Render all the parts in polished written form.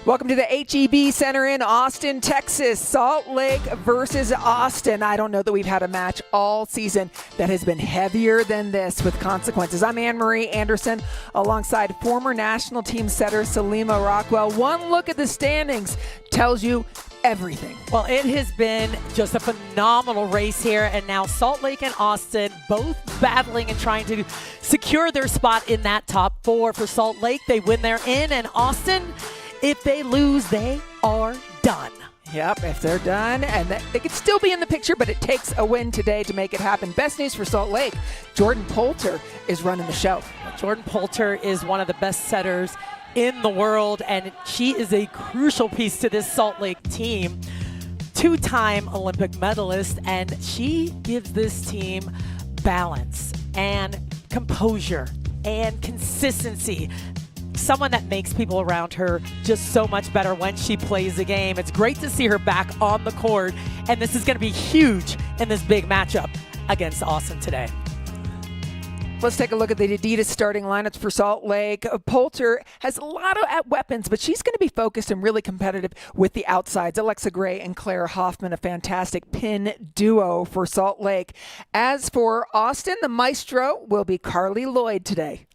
Welcome to the HEB Center in Austin, Texas. Salt Lake versus Austin. I don't know that we've had a match all season that has been heavier than this with consequences. I'm Anne-Marie Anderson alongside former national team setter Salima Rockwell. One look at the standings tells you everything. Well, it has been just a phenomenal race here, and now Salt Lake and Austin both battling and trying to secure their spot in that top four. For Salt Lake, they win, they're in, and Austin, if they lose, they are done. Yep, if they're done, and they could still be in the picture, but it takes a win today to make it happen. Best news for Salt Lake, Jordan Poulter is running the show. Jordan Poulter is one of the best setters in the world, and she is a crucial piece to this Salt Lake team. Two-time Olympic medalist, and she gives this team balance and composure and consistency. Someone that makes people around her just so much better when she plays the game. It's great to see her back on the court, and this is going to be huge in this big matchup against Austin today. Let's take a look at the Adidas starting lineups for Salt Lake. Poulter has a lot of weapons, but she's going to be focused and really competitive with the outsides. Alexa Gray and Claire Hoffman, a fantastic pin duo for Salt Lake. As for Austin, the maestro will be Carly Lloyd today.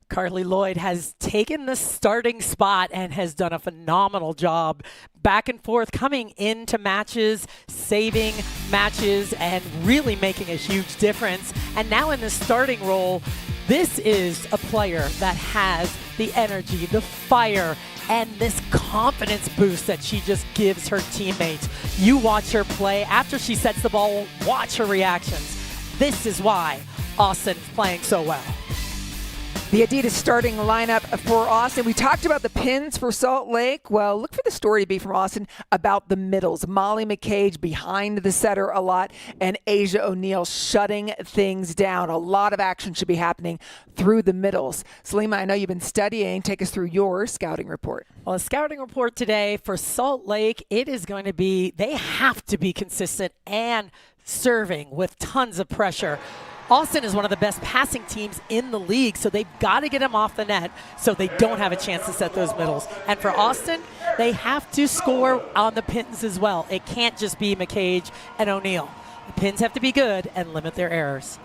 Carly Lloyd has taken the starting spot and has done a phenomenal job back and forth, coming into matches, saving matches, and really making a huge difference. And now in the starting role, this is a player that has the energy, the fire, and this confidence boost that she just gives her teammates. You watch her play. After she sets the ball, watch her reactions. This is why Austin's playing so well. The Adidas starting lineup for Austin. We talked about the pins for Salt Lake. Well, look for the story to be from Austin about the middles. Molly McCage behind the setter a lot, and Asia O'Neal shutting things down. A lot of action should be happening through the middles. Salima, I know you've been studying. Take us through your scouting report. Well, a scouting report today for Salt Lake, it is going to be, they have to be consistent and serving with tons of pressure. Austin is one of the best passing teams in the league, so they've got to get them off the net so they don't have a chance to set those middles. And for Austin, they have to score on the pins as well. It can't just be McCage and O'Neal. The pins have to be good and limit their errors.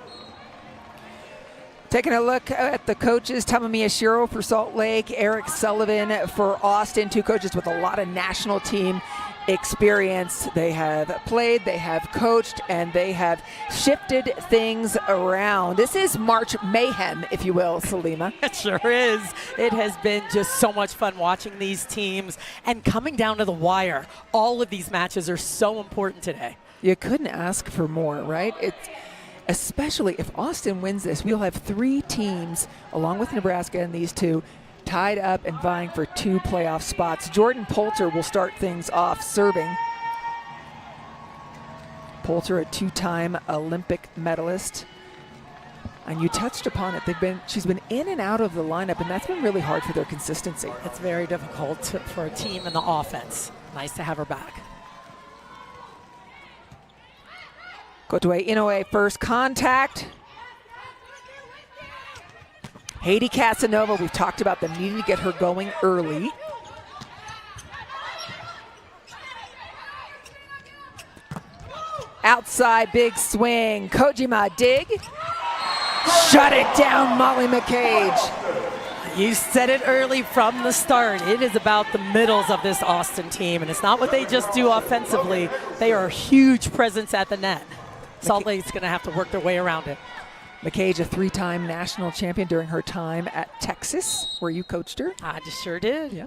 Taking a look at the coaches, Tamamiya Shiro for Salt Lake, Eric Sullivan for Austin, two coaches with a lot of national team experience. They have played, they have coached, and they have shifted things around. This is March mayhem, if you will, Salima. It sure is. It has been just so much fun watching these teams and coming down to the wire. All of these matches are so important today. You couldn't ask for more, right? It's especially if Austin wins this, we'll have three teams, along with Nebraska and these two, tied up and vying for two playoff spots. Jordan Poulter will start things off serving. Poulter, a two-time Olympic medalist. And you touched upon it. She's been in and out of the lineup, and that's been really hard for their consistency. It's very difficult for a team in the offense. Nice to have her back. Kotoi Inoue first contact. Haiti Casanova, we've talked about them needing to get her going early. Outside big swing, Kojima dig. Shut it down, Molly McCage. You said it early from the start. It is about the middles of this Austin team, and it's not what they just do offensively. They are a huge presence at the net. Salt Lake's going to have to work their way around it. McCage, a three-time national champion during her time at Texas, where you coached her. I just sure did. Yeah.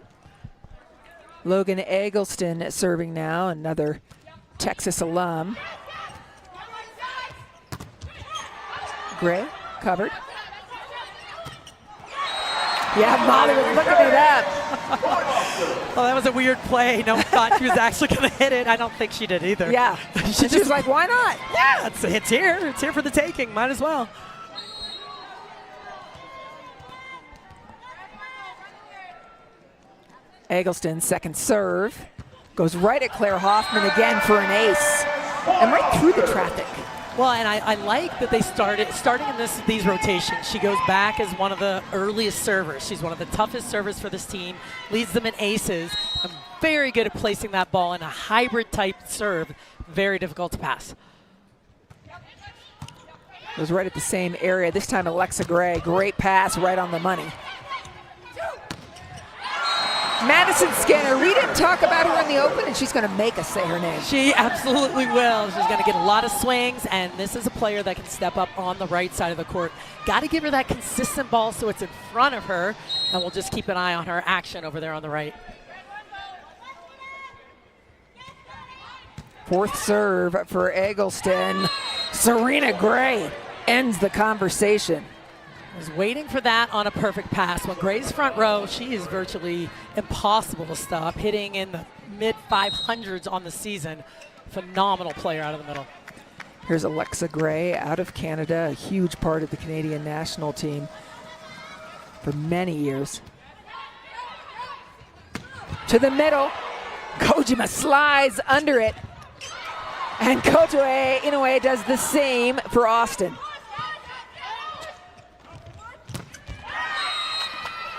Logan Eggleston serving now, another Texas alum. Gray, covered. Yeah, Molly was looking it up. Well, that was a weird play. No one thought she was actually going to hit it. I don't think she did either. Yeah. She was like, why not? Yeah, it's here. It's here for the taking. Might as well. Eggleston, second serve. Goes right at Claire Hoffman again for an ace. And right through the traffic. Well, and I like that they starting in these rotations. She goes back as one of the earliest servers. She's one of the toughest servers for this team, leads them in aces. And very good at placing that ball in a hybrid type serve. Very difficult to pass. It was right at the same area. This time Alexa Gray, great pass right on the money. Madison Skinner, we didn't talk about her in the open, and she's going to make us say her name. She absolutely will. She's going to get a lot of swings, and this is a player that can step up on the right side of the court. Got to give her that consistent ball so it's in front of her, and we'll just keep an eye on her action over there on the right. Fourth serve for Eggleston. Serena Gray ends the conversation. Was waiting for that on a perfect pass. When Gray's front row, she is virtually impossible to stop, hitting in the mid-500s on the season. Phenomenal player out of the middle. Here's Alexa Gray out of Canada, a huge part of the Canadian national team for many years. To the middle, Kojima slides under it, and Kotoe Inoue does the same for Austin.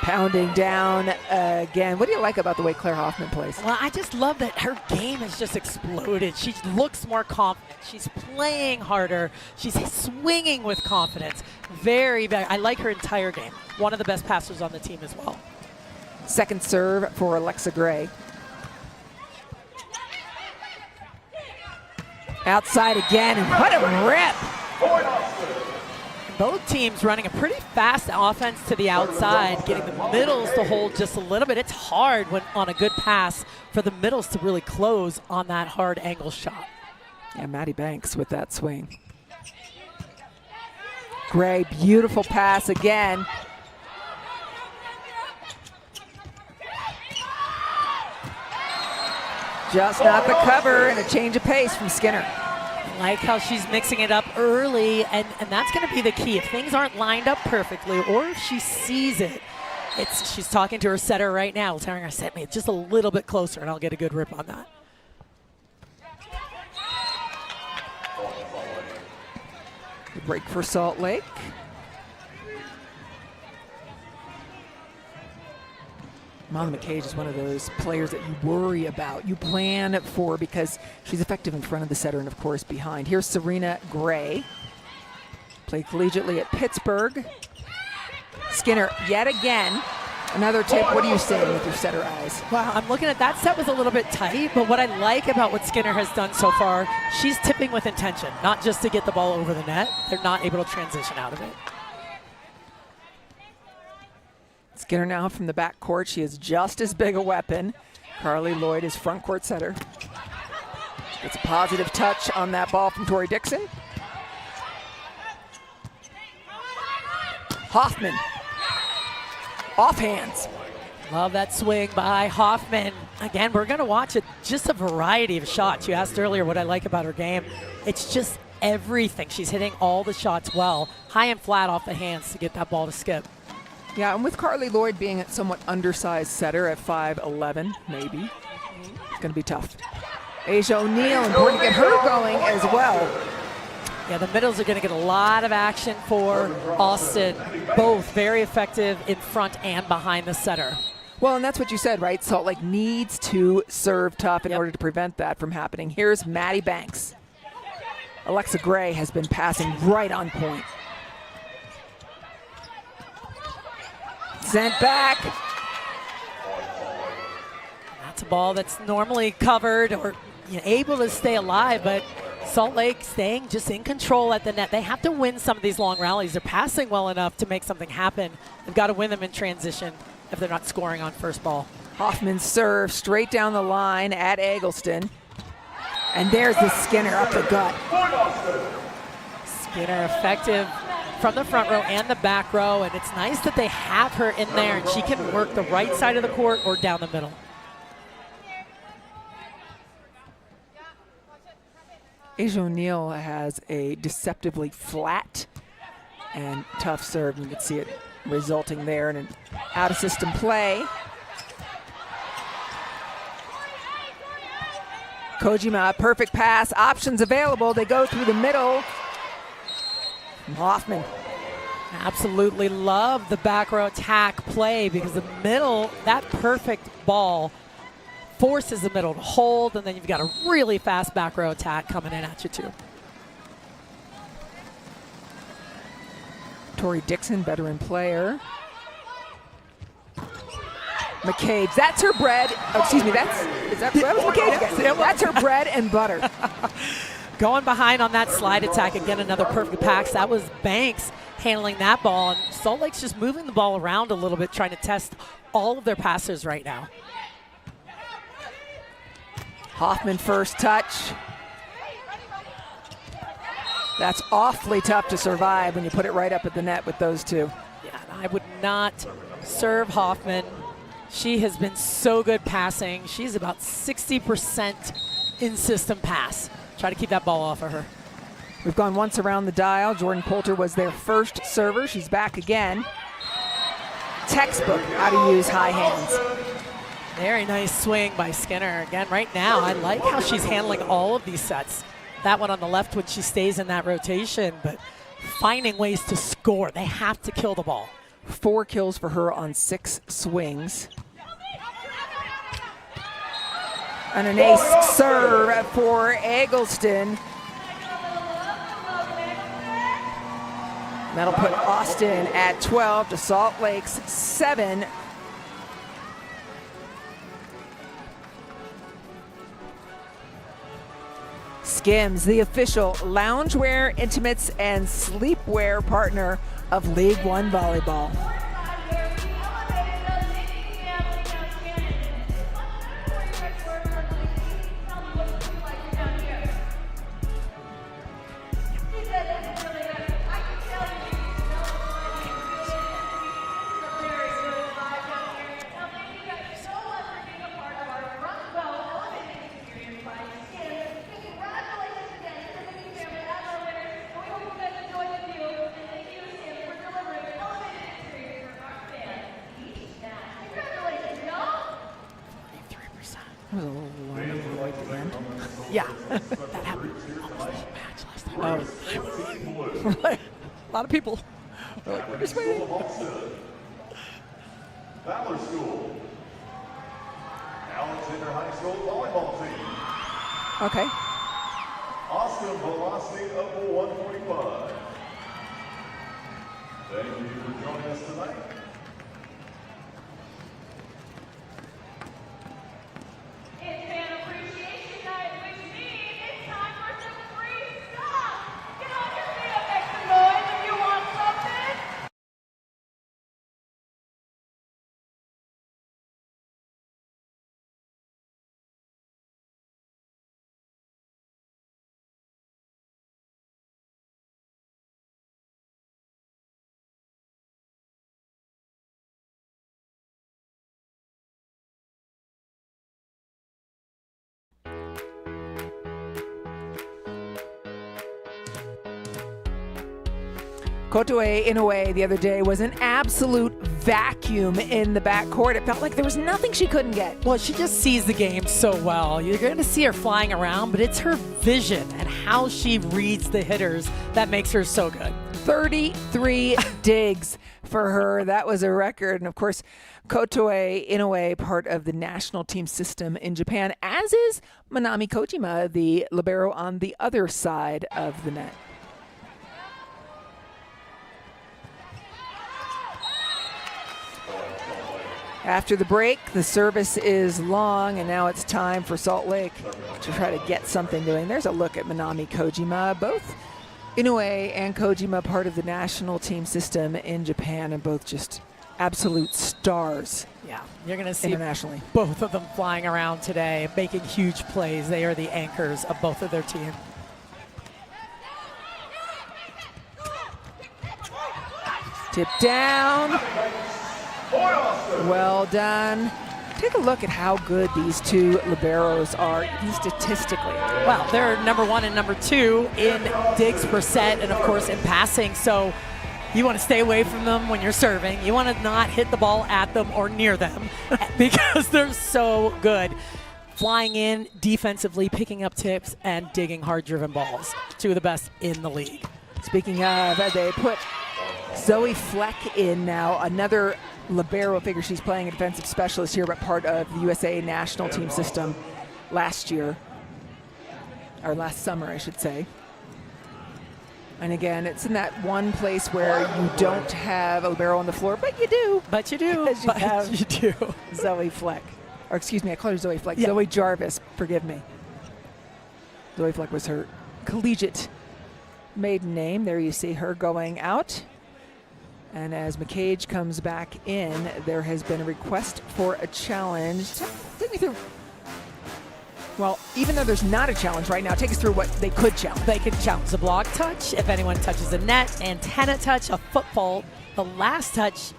Pounding down again. What do you like about the way Claire Hoffman plays? Well, I just love that her game has just exploded. She looks more confident. She's playing harder. She's swinging with confidence. Very, very, I like her entire game. One of the best passers on the team as well. Second serve for Alexa Gray. Outside again, and what a rip! Both teams running a pretty fast offense to the outside, getting the middles to hold just a little bit. It's hard when on a good pass for the middles to really close on that hard angle shot. Yeah, Maddie Banks with that swing. Gray, beautiful pass again. Just not the cover, and a change of pace from Skinner. Like how she's mixing it up early, and that's going to be the key. If things aren't lined up perfectly, or if she sees it, she's talking to her setter right now, telling her, set me just a little bit closer, and I'll get a good rip on that. The break for Salt Lake. Molly McCage is one of those players that you worry about, you plan for, because she's effective in front of the setter and, of course, behind. Here's Serena Gray. Played collegiately at Pittsburgh. Skinner, yet again, another tip. What are you saying with your setter eyes? Well, I'm looking at that set was a little bit tight, but what I like about what Skinner has done so far, she's tipping with intention, not just to get the ball over the net. They're not able to transition out of it. Skinner now from the back court. She is just as big a weapon. Carly Lloyd is front court setter. It's a positive touch on that ball from Tori Dixon. Hoffman. Off hands. Love that swing by Hoffman. Again, we're going to watch just a variety of shots. You asked earlier what I like about her game. It's just everything. She's hitting all the shots well, high and flat off the hands to get that ball to skip. Yeah, and with Carly Lloyd being a somewhat undersized setter at 5'11", maybe, it's going to be tough. Asia O'Neal, important to get her going as well. Yeah, the middles are going to get a lot of action for Austin. Both very effective in front and behind the setter. Well, and that's what you said, right? Salt Lake needs to serve tough in order to prevent that from happening. Here's Maddie Banks. Alexa Gray has been passing right on point. Sent back. That's a ball that's normally covered or able to stay alive, but Salt Lake staying just in control at the net. They have to win some of these long rallies. They're passing well enough to make something happen. They've got to win them in transition if they're not scoring on first ball. Hoffman serve straight down the line at Eggleston. And there's the Skinner up the gut. Skinner effective from the front row and the back row, and it's nice that they have her in there and she can work the right side of the court or down the middle. Asia O'Neal has a deceptively flat and tough serve. You can see it resulting there in an out-of-system play. Kojima, perfect pass, options available. They go through the middle. Hoffman. Absolutely love the back row attack play because the middle, that perfect ball forces the middle to hold, and then you've got a really fast back row attack coming in at you too. Tori Dixon, veteran player. McCage, that's her bread. Oh, excuse me, that was McCage again. That's her bread and butter. Going behind on that slide attack, again, another perfect pass. That was Banks handling that ball, and Salt Lake's just moving the ball around a little bit, trying to test all of their passers right now. Hoffman first touch. That's awfully tough to survive when you put it right up at the net with those two. Yeah, I would not serve Hoffman. She has been so good passing. She's about 60% in-system pass. Try to keep that ball off of her. We've gone once around the dial. Jordan Poulter was their first server. She's back again. Textbook how to use high hands. Very nice swing by Skinner. Again, right now, I like how she's handling all of these sets. That one on the left when she stays in that rotation, but finding ways to score. They have to kill the ball. 4 kills for her on 6 swings. And an ace serve for Eggleston. That'll put Austin at 12 to Salt Lake's 7. Skims, the official loungewear, intimates, and sleepwear partner of League One Volleyball. That was a little long right at the end. Yeah, that happened almost the whole match last time. Oh. A lot of people. Valor School. Alexander High School volleyball team. Okay. Austin velocity of 145. Thank you for joining us tonight. Kotoe Inoue the other day was an absolute vacuum in the backcourt. It felt like there was nothing she couldn't get. Well, she just sees the game so well. You're going to see her flying around, but it's her vision and how she reads the hitters that makes her so good. 33 digs for her. That was a record. And of course, Kotoe Inoue, part of the national team system in Japan, as is Manami Kojima, the libero on the other side of the net. After the break, the service is long, and now it's time for Salt Lake to try to get something doing. There's a look at Manami Kojima. Both Inoue and Kojima part of the national team system in Japan, and both just absolute stars. Yeah, you're going to see internationally both of them flying around today, making huge plays. They are the anchors of both of their team. Tip down. Well done. Take a look at how good these two liberos are, even statistically. Well, they're number 1 and number 2 in digs per set, and of course in passing. So you want to stay away from them when you're serving. You want to not hit the ball at them or near them because they're so good. Flying in defensively, picking up tips, and digging hard-driven balls. 2 of the best in the league. Speaking of, they put Zoe Fleck in now, another libero. Figure she's playing a defensive specialist here, but part of the USA national team system last year, or last summer, I should say. And again, it's in that one place where you don't have a libero on the floor, but you do. But you do. Because you have you do. Zoe Fleck. Or excuse me, I call her Zoe Fleck. Yeah. Zoe Jarvis, forgive me. Zoe Fleck was her collegiate maiden name. There you see her going out. And as McCage comes back in, there has been a request for a challenge. Take me through. Well, even though there's not a challenge right now, take us through what they could challenge. They can challenge the block touch if anyone touches a net, antenna touch, a foot fault, the last touch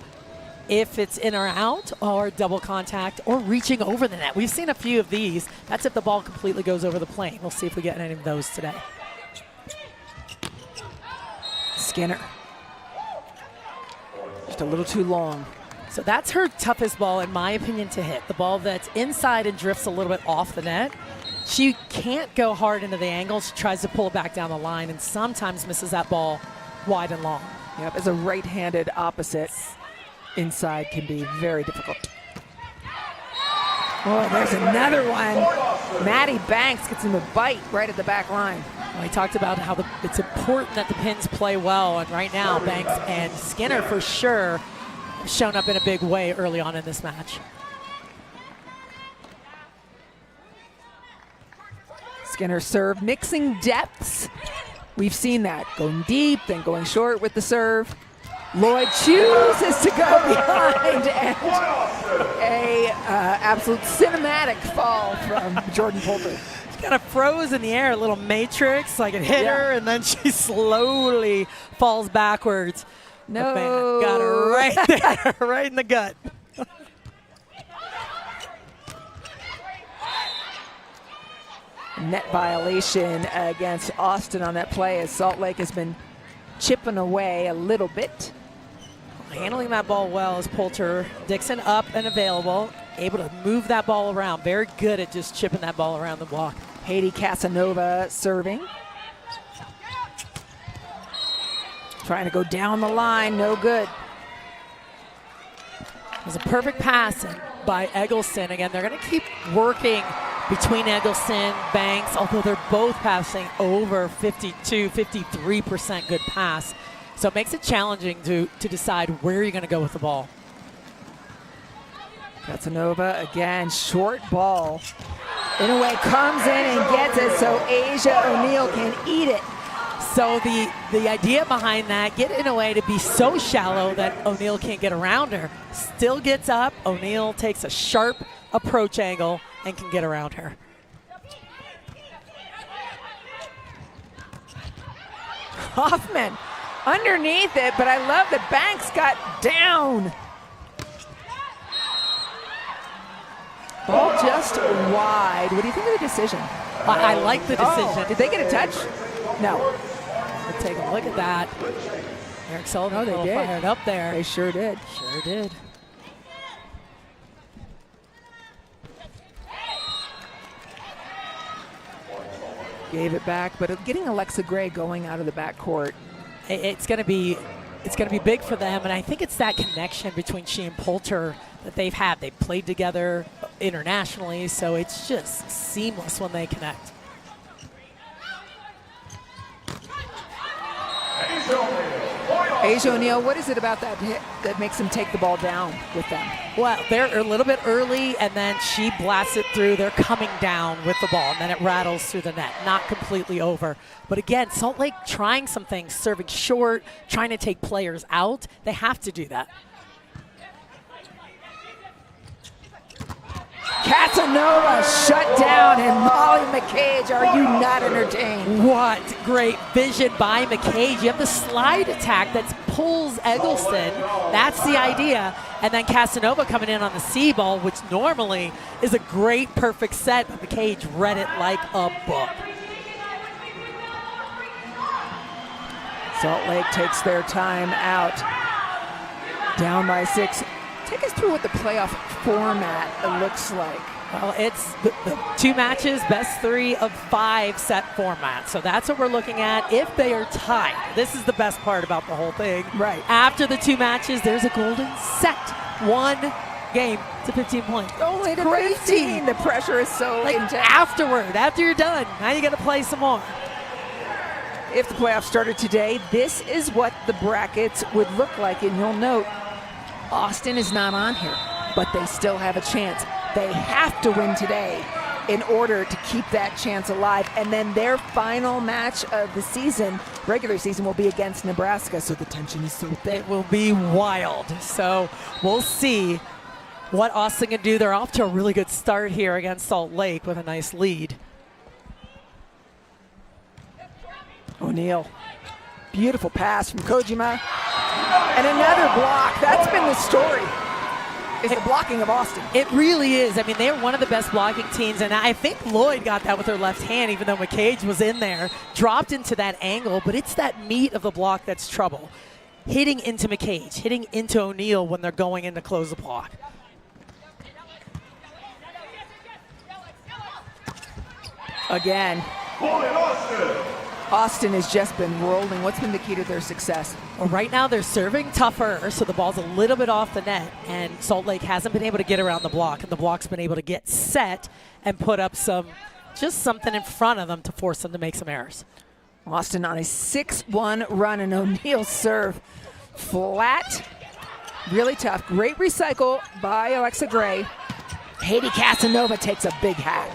if it's in or out, or double contact, or reaching over the net. We've seen a few of these. That's if the ball completely goes over the plane. We'll see if we get any of those today. Skinner. Just a little too long. So that's her toughest ball, in my opinion, to hit. The ball that's inside and drifts a little bit off the net. She can't go hard into the angle. She tries to pull it back down the line and sometimes misses that ball wide and long. Yep, as a right-handed opposite, inside can be very difficult. Oh, there's another one. Maddie Banks gets him a bite right at the back line. Well, he talked about how it's important that the pins play well, and right now Banks and Skinner for sure have shown up in a big way early on in this match. Skinner serve, mixing depths. We've seen that, going deep, then going short with the serve. Lloyd chooses to go behind, and a absolute cinematic fall from Jordan Poulter. She kind of froze in the air, a little matrix, like it hit her, and then she slowly falls backwards. No. Man, got her right there, right in the gut. Net violation against Austin on that play, as Salt Lake has been chipping away a little bit. Handling that ball well is Poulter. Dixon up and available, able to move that ball around. Very good at just chipping that ball around the block. Haiti Casanova serving. Trying to go down the line, no good. It was a perfect pass by Eggleston. Again, they're going to keep working between Eggleston, Banks, although they're both passing over 52, 53% good pass. So it makes it challenging to decide where you're going to go with the ball. Casanova again, short ball. Inouye comes in and gets it so Asia O'Neal can eat it. So the idea behind that, get Inouye to be so shallow that O'Neal can't get around her. Still gets up, O'Neal takes a sharp approach angle and can get around her. Hoffman underneath it, but I love that Banks got down. Ball just wide. What do you think of the decision? I like the decision. Oh, did they get a touch? No. We'll take a look at that. Eric Sullivan they did. fired up there. They sure did. Sure did. Gave it back, but getting Alexa Gray going out of the backcourt. It's going to be big for them, and I think it's that connection between she and Poulter that they've had. They've played together internationally, so it's just seamless when they connect. Asia O'Neal, what is it about that hit that makes them take the ball down with them? Well, they're a little bit early, and then she blasts it through. They're coming down with the ball, and then it rattles through the net. Not completely over. But again, Salt Lake trying some things, serving short, trying to take players out. They have to do that. Casanova shut down, and Molly McCage, are you not entertained? What great vision by McCage. You have the slide attack that pulls Eggleston. That's the idea. And then Casanova coming in on the C ball, which normally is a great perfect set, but McCage read it like a book. Salt Lake takes their time out. Down by 6. Take us through what the playoff format looks like. Well, it's the 2 matches, best 3 of 5 set format. So that's what we're looking at if they are tied. This is the best part about the whole thing. Right. After the 2 matches, there's a golden set one game to 15 points. Only to Crazy. 15. The pressure is so Like intense. after you're done, now you got to play some more. If the playoffs started today, this is what the brackets would look like. And you'll note, Austin is not on here, but they still have a chance. They have to win today in order to keep that chance alive. And then their final match of the season, regular season, will be against Nebraska. So the tension is so thick. It will be wild. So we'll see what Austin can do. They're off to a really good start here against Salt Lake with a nice lead. O'Neal, beautiful pass from Kojima. And another block. That's been the story, is the blocking of Austin. It really is. I mean, they're one of the best blocking teams, and I think Lloyd got that with her left hand, even though McCage was in there, dropped into that angle, but it's that meat of the block that's trouble. Hitting into McCage, hitting into O'Neal when they're going in to close the block. Again, Point Austin. Austin has just been rolling. What's been the key to their success? Well, right now they're serving tougher, so the ball's a little bit off the net, and Salt Lake hasn't been able to get around the block, and the block's been able to get set and put up just something in front of them to force them to make some errors. Austin on a 6-1 run, and O'Neal's serve flat, really tough. Great recycle by Alexa Gray. Haiti Casanova takes a big hack.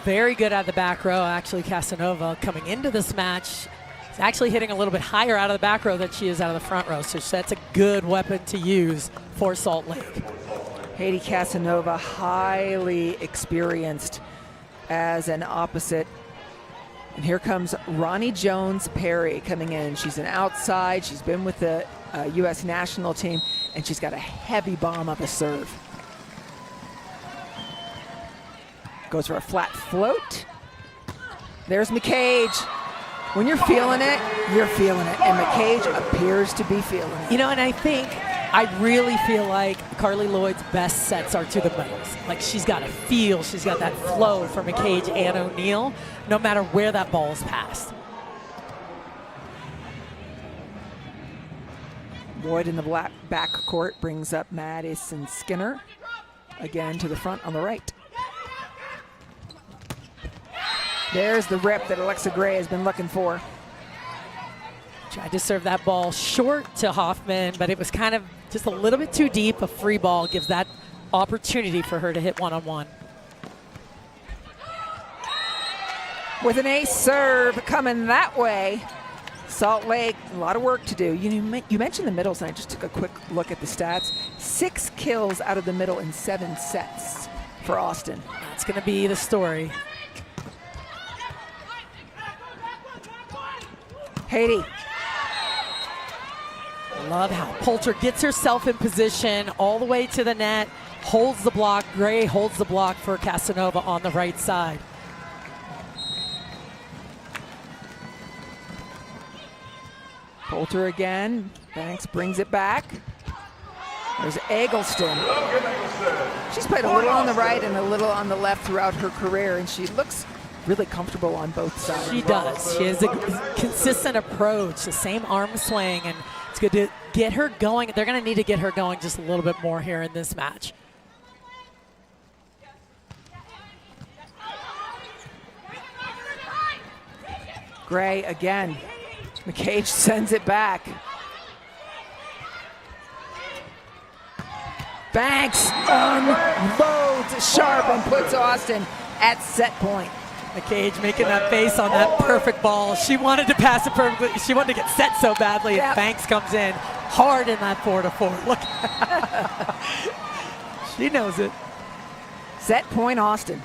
Very good out of the back row. Actually, Casanova coming into this match is actually hitting a little bit higher out of the back row than she is out of the front row. So that's a good weapon to use for Salt Lake. Haiti Casanova, highly experienced as an opposite. And here comes Ronnie Jones-Perry coming in. She's an outside. She's been with the U.S. national team, and she's got a heavy bomb of a serve. Goes for a flat float. There's McCage. When you're feeling it, you're feeling it. And McCage appears to be feeling it. You know, and I really feel like Carly Lloyd's best sets are to the middles. Like, she's got a feel, she's got that flow for McCage and O'Neal, no matter where that ball is passed. Lloyd in the back court brings up Madison Skinner. Again to the front on the right. There's the rip that Alexa Gray has been looking for. Tried to serve that ball short to Hoffman, but it was kind of just a little bit too deep. A free ball gives that opportunity for her to hit one-on-one. With an ace serve coming that way, Salt Lake, a lot of work to do. You mentioned the middles, and I just took a quick look at the stats. 6 kills out of the middle in 7 sets for Austin. That's going to be the story. Haiti. Love how Poulter gets herself in position all the way to the net, holds the block. Gray holds the block for Casanova on the right side. Poulter again. Banks brings it back. There's Eggleston. She's played a little on the right and a little on the left throughout her career, and she looks really comfortable on both sides. She does. She has a consistent approach, the same arm swing, and it's good to get her going. They're going to need to get her going just a little bit more here in this match. Gray again. McCage sends it back. Banks unloads sharp and puts Austin at set point. McCage making that face on that perfect ball. She wanted to pass it perfectly. She wanted to get set so badly, and Banks comes in hard in that 4-4. Look. She knows it. Set point, Austin.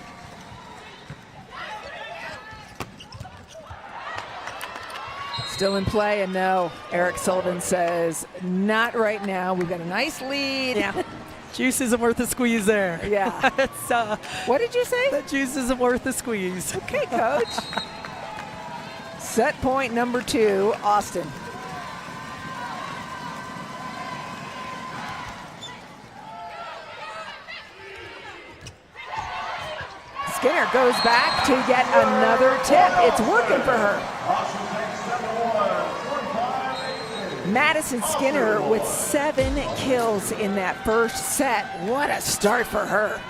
Still in play, and no, Eric Sullivan says, not right now. We've got a nice lead. Yeah. Juice isn't worth a squeeze there. Yeah. It's, what did you say? the juice isn't worth a squeeze. Okay, coach. Set point number 2, Austin. Skinner goes back to get another tip. It's working for her. Madison Skinner with 7 kills in that first set. What a start for her.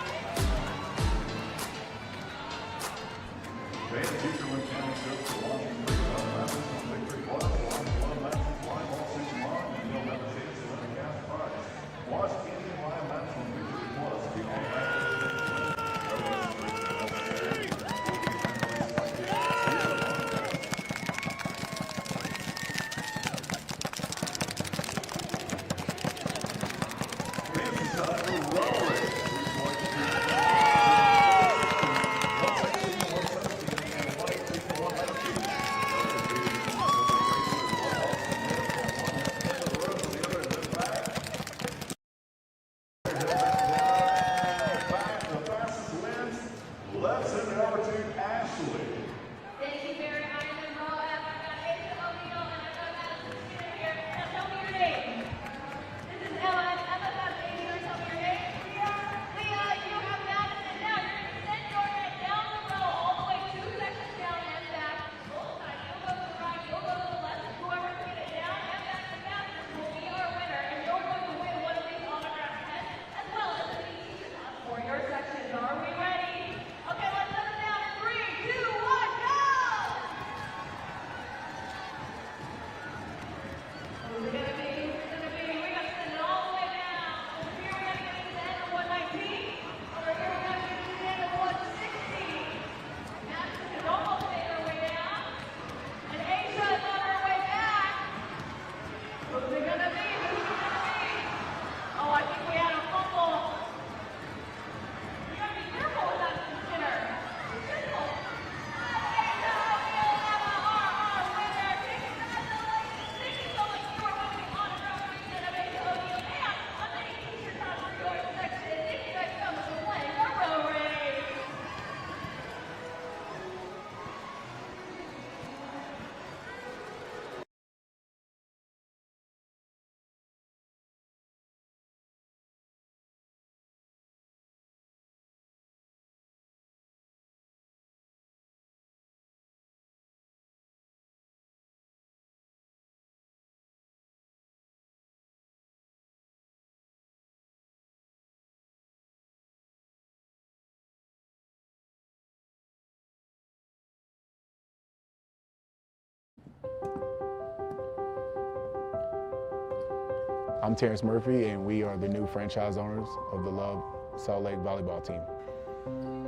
I'm Terrence Murphy, and we are the new franchise owners of the LOVB Salt Lake volleyball team.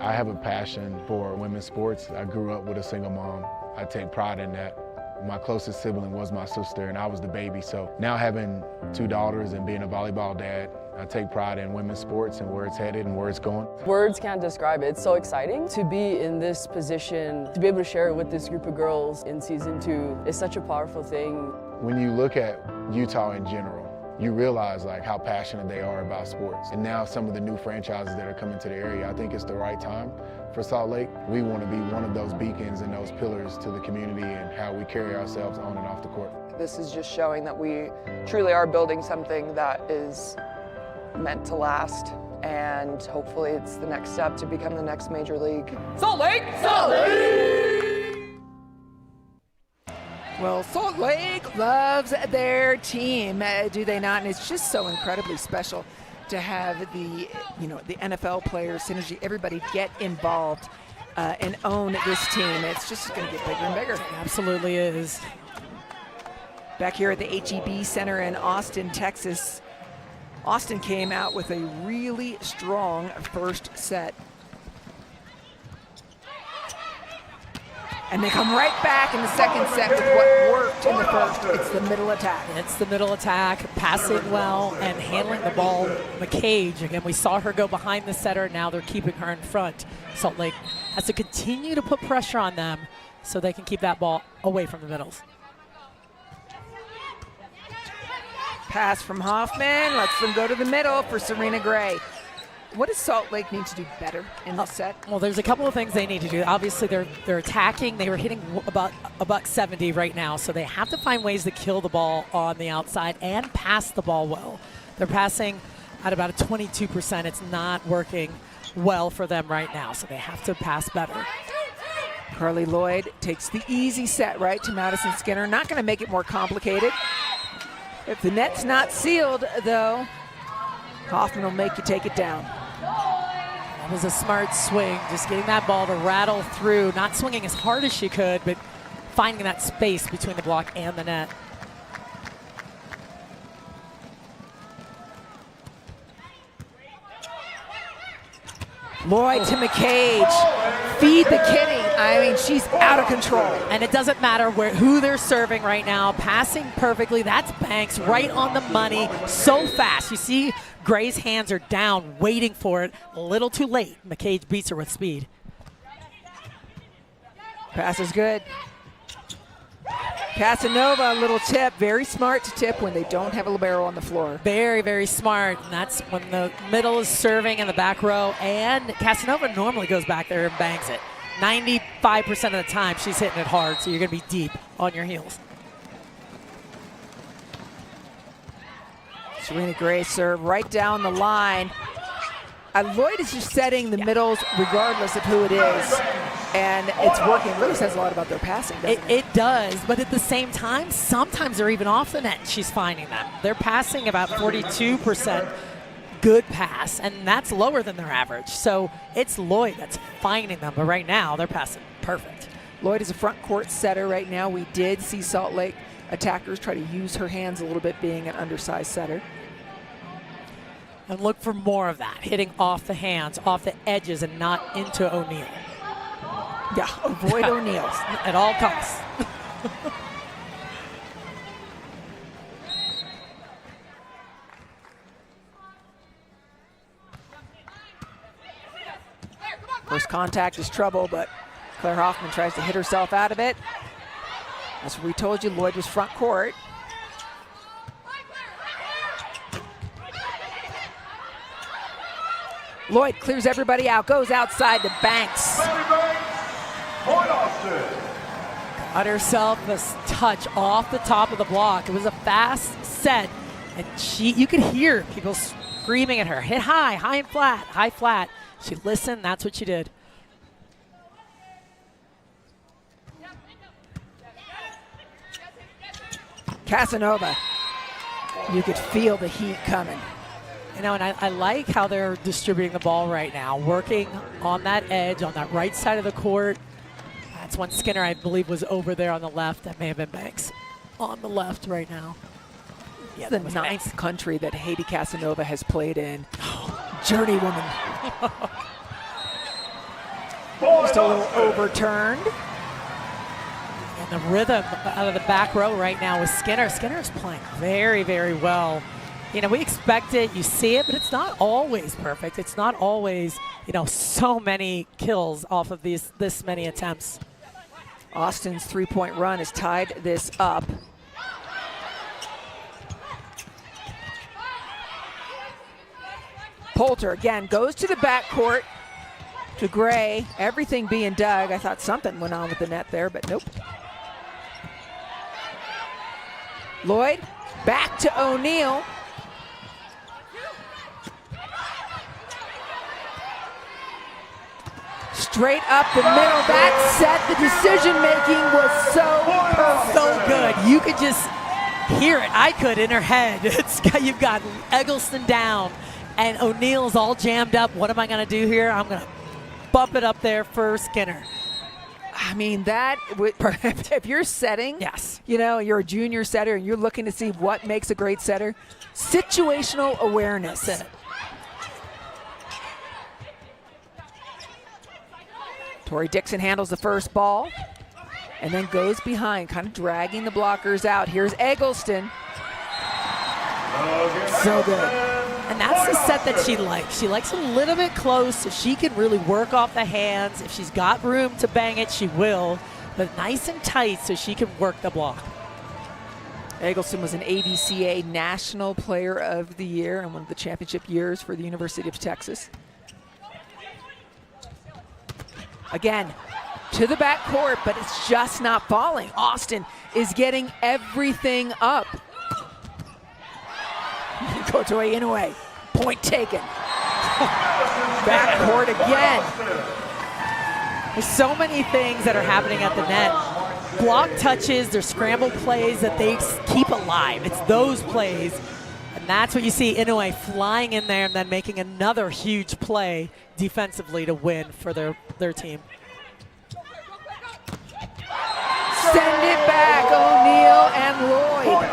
I have a passion for women's sports. I grew up with a single mom. I take pride in that. My closest sibling was my sister, and I was the baby. So now having 2 daughters and being a volleyball dad, I take pride in women's sports and where it's headed and where it's going. Words can't describe it. It's so exciting to be in this position, to be able to share it with this group of girls in season 2 is such a powerful thing. When you look at Utah in general, you realize like how passionate they are about sports. And now some of the new franchises that are coming to the area, I think it's the right time for Salt Lake. We want to be one of those beacons and those pillars to the community and how we carry ourselves on and off the court. This is just showing that we truly are building something that is meant to last, and hopefully it's the next step to become the next major league. Salt Lake! Salt Lake! Well, Salt Lake loves their team, do they not? And it's just so incredibly special to have the NFL players, synergy, everybody get involved and own this team. It's just going to get bigger and bigger. It absolutely is. Back here at the HEB Center in Austin, Texas, Austin came out with a really strong first set. And they come right back in the second set with what worked in the first. It's the middle attack. It's the middle attack, passing well and handling the ball. McCage, again, we saw her go behind the setter. Now they're keeping her in front. Salt Lake has to continue to put pressure on them so they can keep that ball away from the middles. Pass from Hoffman lets them go to the middle for Serena Gray. What does Salt Lake need to do better in this set? Well, there's a couple of things they need to do. Obviously, they're attacking. They were hitting about $170 right now, so they have to find ways to kill the ball on the outside and pass the ball well. They're passing at about a 22%. It's not working well for them right now, so they have to pass better. Carly Lloyd takes the easy set right to Madison Skinner. Not going to make it more complicated. If the net's not sealed, though, Hoffman will make you take it down. That was a smart swing, just getting that ball to rattle through, not swinging as hard as she could, but finding that space between the block and the net. Lloyd to McCage. Feed the kitty. I mean, she's out of control. And it doesn't matter who they're serving right now. Passing perfectly. That's Banks right on the money. So fast. You see Gray's hands are down, waiting for it. A little too late. McCage beats her with speed. Pass is good. Casanova, a little tip. Very smart to tip when they don't have a libero on the floor. Very, very smart. And that's when the middle is serving in the back row. And Casanova normally goes back there and bangs it. 95% of the time she's hitting it hard, so you're going to be deep on your heels. Serena Gray serve right down the line. Lloyd is just setting the middles regardless of who it is. And it's working. It really says a lot about their passing, doesn't it? It does, but at the same time, sometimes they're even off the net and she's finding them. They're passing about 42% good pass, and that's lower than their average. So it's Lloyd that's finding them, but right now they're passing perfect. Lloyd is a front court setter right now. We did see Salt Lake attackers try to use her hands a little bit, being an undersized setter. And look for more of that, hitting off the hands, off the edges, and not into O'Neal. Yeah, avoid O'Neal's. At all costs. First contact is trouble, but Claire Hoffman tries to hit herself out of it. That's what we told you, Lloyd was front court. Lloyd clears everybody out, goes outside to Banks. Point Austin. Got herself a touch off the top of the block. It was a fast set, and you could hear people screaming at her. Hit high, high and flat, high, flat. She listened, that's what she did. Casanova, you could feel the heat coming. You know, and I like how they're distributing the ball right now, working on that edge, on that right side of the court. That's when Skinner, I believe, was over there on the left. That may have been Banks on the left right now. Yeah, the ninth country that Haiti Casanova has played in. Journeywoman. Just a little overturned. And the rhythm out of the back row right now with Skinner. Skinner's playing very, very well. You know, we expect it, you see it, but it's not always perfect. It's not always, you know, so many kills off of this many attempts. Austin's three-point run has tied this up. Poulter again goes to the backcourt to Gray. Everything being dug. I thought something went on with the net there, but nope. Lloyd back to O'Neal. Straight up the middle. That set, the decision-making was so perfect. So good. You could just hear it. I could in her head. You've got Eggleston down, and O'Neal's all jammed up. What am I going to do here? I'm going to bump it up there for Skinner. I mean, that would, if you're setting, yes, you know, you're a junior setter and you're looking to see what makes a great setter, situational awareness. That's it. Tori Dixon handles the first ball and then goes behind, kind of dragging the blockers out. Here's Eggleston. So good. And that's the set that she likes. She likes a little bit close so she can really work off the hands. If she's got room to bang it, she will. But nice and tight so she can work the block. Eggleston was an ABCA National Player of the Year in one of the championship years for the University of Texas. Again, to the back court, but it's just not falling. Austin is getting everything up. Kotoe Inoue, point taken. Back court again. There's so many things that are happening at the net. block touches, they're scramble plays that they keep alive. It's those plays. And that's what you see Inoue flying in there and then making another huge play defensively to win for their team. Send it back, O'Neal and Lloyd.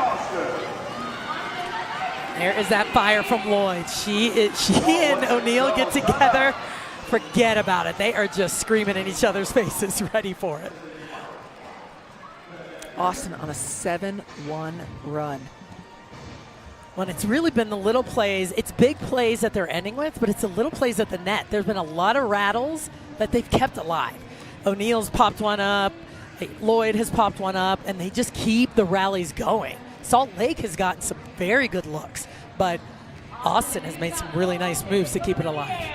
There is that fire from Lloyd. She and O'Neal get together. Forget about it. They are just screaming in each other's faces, ready for it. Austin on a 7-1 run. When it's really been the little plays, it's big plays that they're ending with, but it's the little plays at the net. There's been a lot of rattles that they've kept alive. O'Neal's popped one up, Lloyd has popped one up, and they just keep the rallies going. Salt Lake has gotten some very good looks, but Austin has made some really nice moves to keep it alive.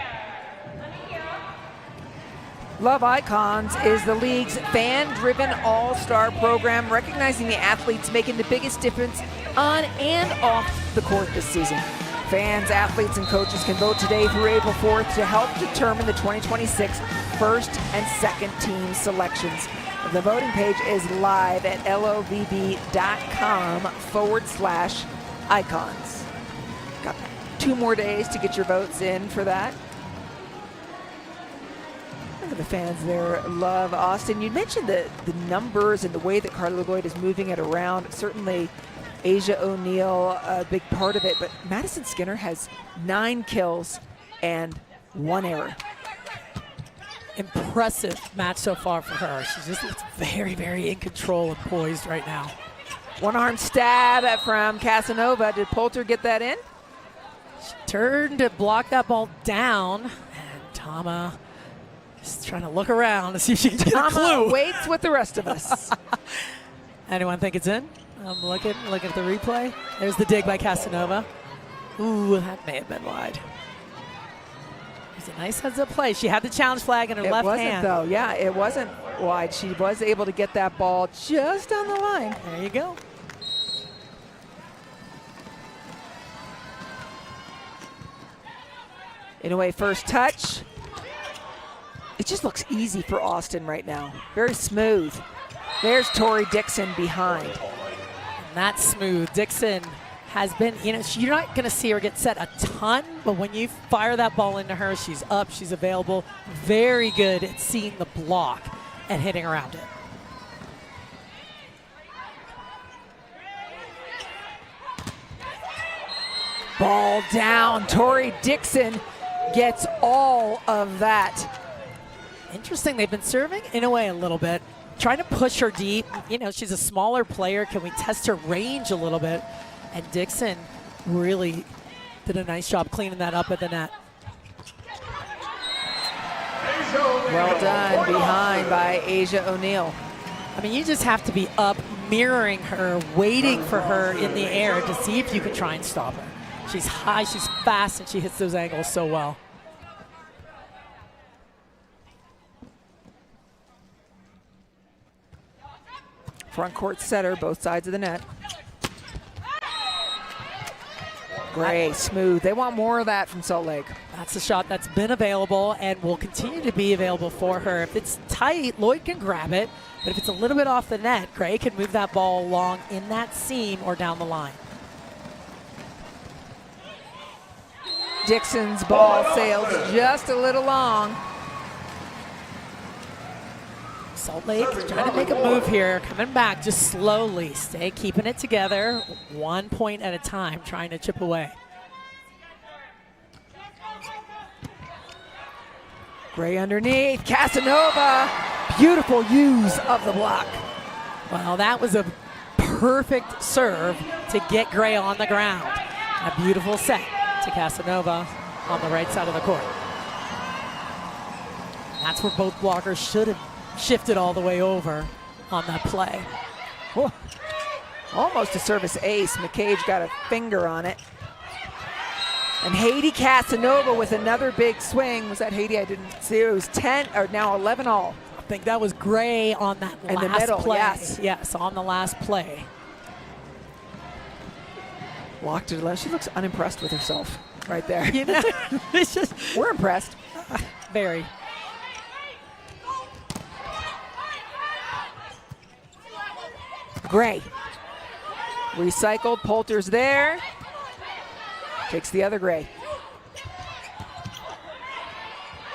Love Icons is the league's fan-driven all-star program, recognizing the athletes making the biggest difference on and off the court this season. Fans, athletes, and coaches can vote today through April 4th to help determine the 2026 first and second team selections. The voting page is live at LOVB.com/icons. Got 2 more days to get your votes in for that. Look at the fans there love Austin. You mentioned the numbers and the way that Carly Lloyd is moving it around. Certainly Asia O'Neal, a big part of it, but Madison Skinner has 9 kills and 1 error. Impressive match so far for her. She's just looks very, very in control and poised right now. One-arm stab from Casanova. Did Poulter get that in? She turned to block that ball down, and Tama is trying to look around to see if she can get a clue. Tama waits with the rest of us. Anyone think it's in? I'm looking at the replay. There's the dig by Casanova. Ooh, that may have been wide. It's a nice heads-up play. She had the challenge flag in her left hand. It wasn't, though. Yeah, it wasn't wide. She was able to get that ball just on the line. There you go. Inoue, first touch. It just looks easy for Austin right now. Very smooth. There's Tori Dixon behind. And that's smooth. Dixon has been, you're not going to see her get set a ton, but when you fire that ball into her, she's up, she's available. Very good at seeing the block and hitting around it. Ball down. Tori Dixon gets all of that. Interesting, they've been serving Inoue a little bit, trying to push her deep. She's a smaller player. Can we test her range a little bit? And Dixon really did a nice job cleaning that up at the net. Well done, behind by Asia O'Neal. I mean, you just have to be up, mirroring her, waiting for her in the air to see if you can try and stop her. She's high, she's fast, and she hits those angles so well. Front court setter, both sides of the net. Great, smooth. They want more of that from Salt Lake. That's a shot that's been available and will continue to be available for her. If it's tight, Lloyd can grab it, but if it's a little bit off the net, Gray can move that ball along in that seam or down the line. Dixon's ball sails just a little long. Salt Lake trying to make a move here, coming back just slowly. Stay keeping it together, 1 point at a time, trying to chip away. Gray underneath, Casanova. Beautiful use of the block. Well, that was a perfect serve to get Gray on the ground. A beautiful set to Casanova on the right side of the court. That's where both blockers should have shifted all the way over on that play. Whoa. Almost a service ace. McCage got a finger on it. And Haiti Casanova with another big swing. Was that Haiti? I didn't see. It was 10 or now 11 all. I think that was Gray on that in last the middle, play. Yes, on the last play. Walked to the left. She looks unimpressed with herself right there. It's just We're impressed. very. Gray. Recycled, Poulter's there. Takes the other Gray.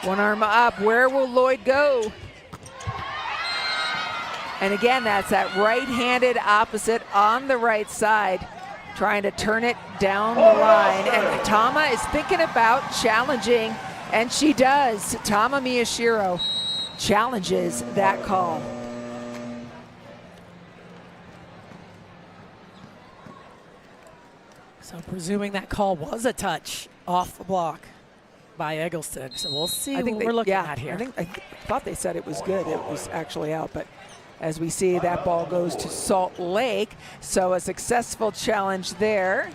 One arm up, where will Lloyd go? And again, that's that right-handed opposite on the right side, trying to turn it down the line. And Tama is thinking about challenging, and she does. Tama Miyashiro challenges that call. So presuming that call was a touch off the block by Eggleston. So we'll see what we're looking at here. I thought they said it was good. It was actually out, but as we see, that ball goes to Salt Lake. So a successful challenge there.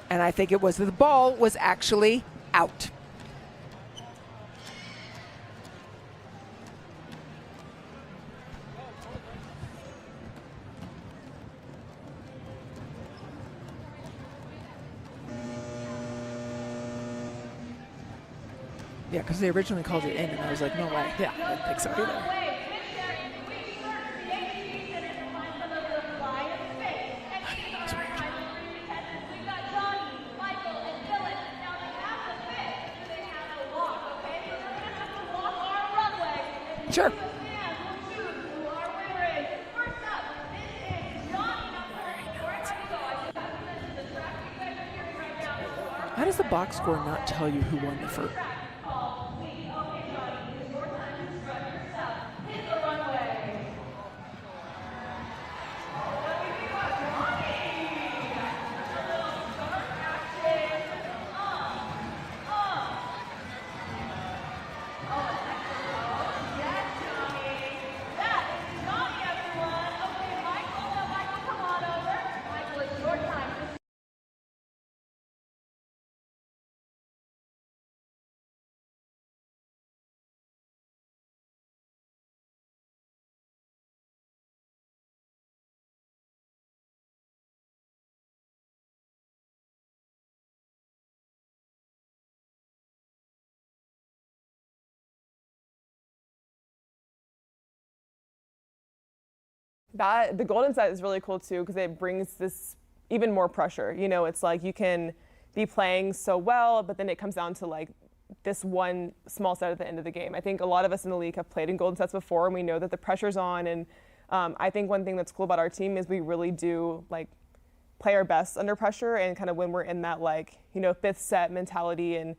And I think the ball was actually out. Yeah, because they originally called it in, and I was like, no way. Yeah, I didn't think so either. Sure. How does the box score not tell you who won the first? The golden set is really cool too because it brings this even more pressure. You know, it's like you can be playing so well, but then it comes down to like this one small set at the end of the game. I think a lot of us in the league have played in golden sets before, and we know that the pressure's on. And I think one thing that's cool about our team is we really do like play our best under pressure, and kind of when we're in that like, you know, fifth set mentality and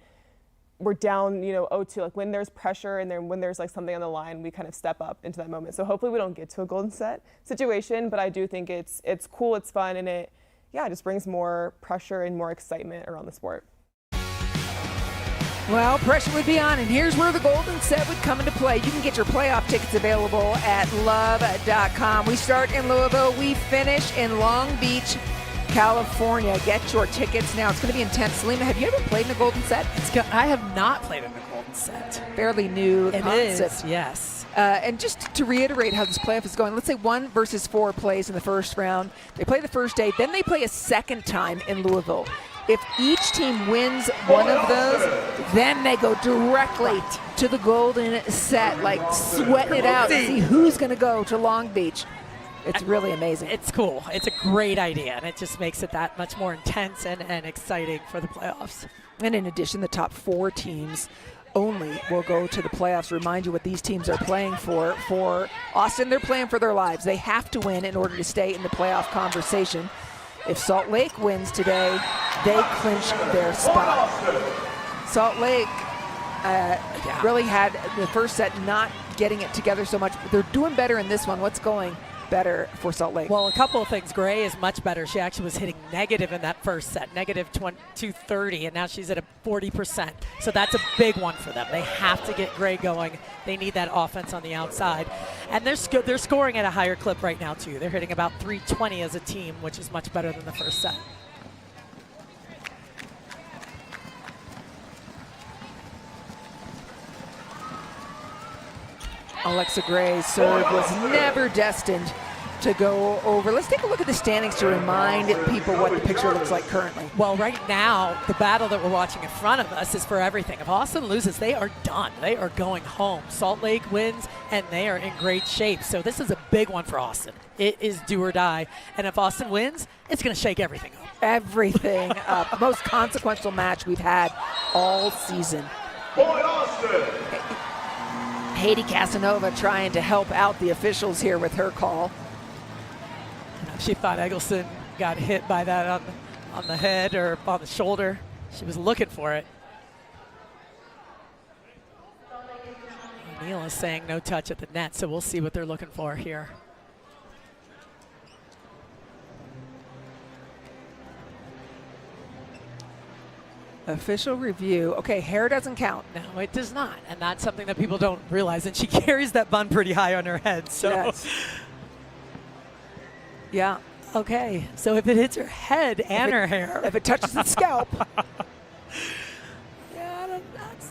we're down, you know, 0-2, like when there's pressure and then when there's like something on the line, we kind of step up into that moment. So hopefully we don't get to a golden set situation, but I do think it's cool, it's fun, and it just brings more pressure and more excitement around the sport. Well, pressure would be on, and here's where the golden set would come into play. You can get your playoff tickets available at love.com. We start in Louisville, we finish in Long Beach, California. Get your tickets now. It's going to be intense. Selena, have you ever played in a golden set? I have not played in a golden set. Fairly new concept. Is, yes. And just to reiterate how this playoff is going, let's say 1 versus 4 plays in the first round. They play the first day, then they play a second time in Louisville. If each team wins one of those, then they go directly to the golden set, like sweating it out to see who's going to go to Long Beach. It's really amazing. It's cool. It's a great idea, and it just makes it that much more intense and exciting for the playoffs. And in addition, the top 4 teams only will go to the playoffs. Remind you what these teams are playing for. For Austin, they're playing for their lives. They have to win in order to stay in the playoff conversation. If Salt Lake wins today, they clinch their spot. Salt Lake really had the first set not getting it together so much. They're doing better in this one. What's going better for Salt Lake? Well, a couple of things. Gray is much better. She actually was hitting negative in that first set, negative 230, and now she's at a 40%. So that's a big one for them. They have to get Gray going. They need that offense on the outside. And they're scoring at a higher clip right now, too. They're hitting about 320 as a team, which is much better than the first set. Alexa Gray's serve was never destined to go over. Let's take a look at the standings to remind people what the picture looks like currently. Well, right now, the battle that we're watching in front of us is for everything. If Austin loses, they are done. They are going home. Salt Lake wins, and they are in great shape. So this is a big one for Austin. It is do or die. And if Austin wins, it's going to shake everything up. Everything up. Most consequential match we've had all season. Point Austin. Haiti Casanova trying to help out the officials here with her call. She thought Eggleston got hit by that on the head or on the shoulder. She was looking for it. O'Neill is saying no touch at the net, so we'll see what they're looking for here. Official review. Okay, hair doesn't count. No, it does not, and that's something that people don't realize. And she carries that bun pretty high on her head. So, Yes. Yeah. okay, so if it hits her head and her hair, If it touches the scalp. yeah,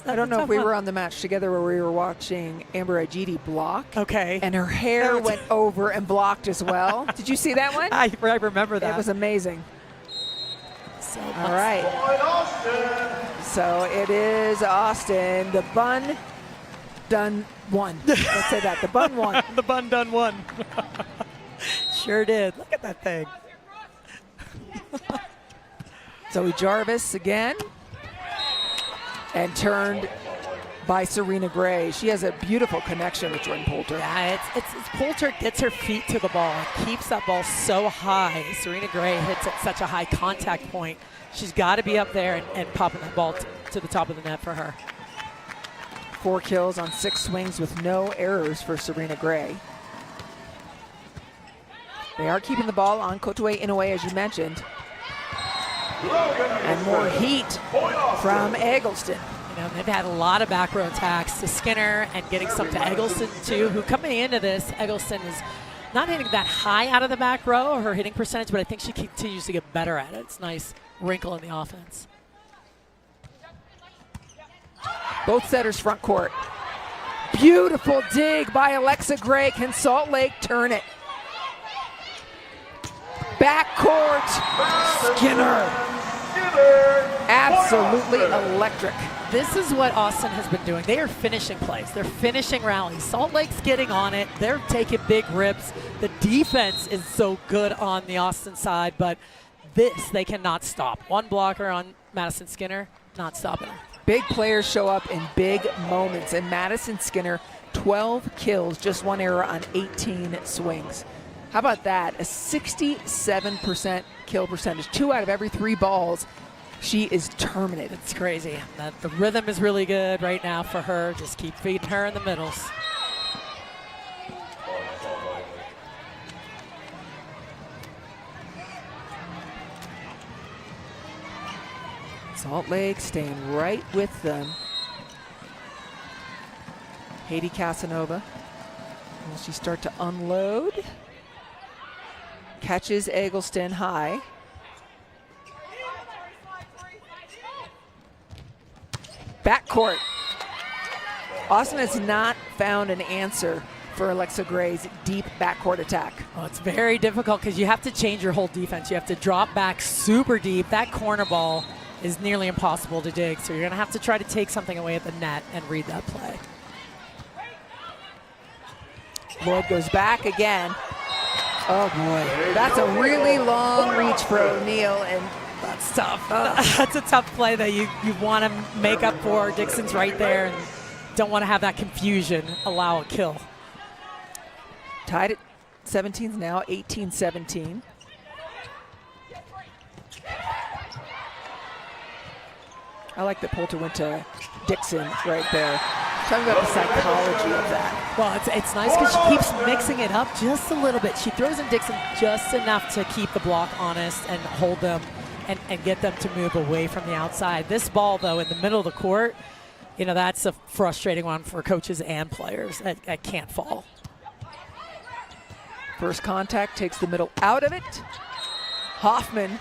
I don't know if we were on the match together where we were watching Amber Ajiti block. Okay, And her hair went over and blocked as well. Did you see that one? I remember that. It was amazing. So All right. Point Austin. So it is Austin. The bun done won. Let's say that. The bun won. the bun done one. Sure did. Look at that thing. Zoe Jarvis again. And turned by Serena Gray. She has a beautiful connection with Jordan Poulter. Yeah, it's Poulter gets her feet to the ball and keeps that ball so high. Serena Gray hits at such a high contact point. She's got to be up there and popping that ball to the top of the net for her. 4 kills on 6 swings with no errors for Serena Gray. They are keeping the ball on Kotoway Inoue, as you mentioned. And more heat from Eggleston. You know, they've had a lot of back row attacks to Skinner and getting some to Eggleston too, who coming into this, Eggleston is not hitting that high out of the back row, her hitting percentage, but I think she continues to get better at it. It's a nice wrinkle in the offense. Both setters front court. Beautiful dig by Alexa Gray. Can Salt Lake turn it? Backcourt, Skinner. Absolutely electric. This is what Austin has been doing. They are finishing plays. They're finishing rallies. Salt Lake's getting on it. They're taking big rips. The defense is so good on the Austin side, but this they cannot stop. One blocker on Madison Skinner, not stopping her. Big players show up in big moments, and Madison Skinner, 12 kills, just 1 error on 18 swings. How about that? A 67% kill percentage. 2 out of every 3 balls, she is terminated. It's crazy. The rhythm is really good right now for her. Just keep feeding her in the middles. Salt Lake staying right with them. Haiti Casanova. Will she start to unload? Catches Eggleston high. Backcourt. Austin has not found an answer for Alexa Gray's deep backcourt attack. Oh, it's very difficult because you have to change your whole defense. You have to drop back super deep. That corner ball is nearly impossible to dig, so you're going to have to try to take something away at the net and read that play. Lloyd goes back again. Oh boy, that's a really long reach for O'Neill, and That's tough. That's a tough play that you want to make up for. Dixon's right there and don't want to have that confusion allow a kill. tied at 17 now, 18-17. I like that Poulter went to Dixon right there. Talking about the psychology of that. Well, it's nice because she keeps mixing it up just a little bit. She throws in Dixon just enough to keep the block honest and hold them and get them to move away from the outside. This ball, though, in the middle of the court, you know, that's a frustrating one for coaches and players. That can't fall. First contact takes the middle out of it. Hoffman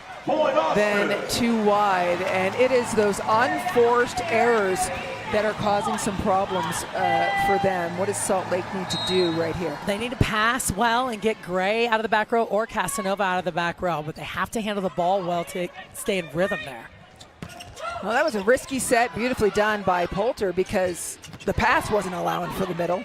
then too wide, and it is those unforced errors that are causing some problems for them? What does Salt Lake need to do right here? They need to pass well and get Gray out of the back row or Casanova out of the back row, but they have to handle the ball well to stay in rhythm there. Well, that was a risky set, beautifully done by Poulter because the pass wasn't allowing for the middle.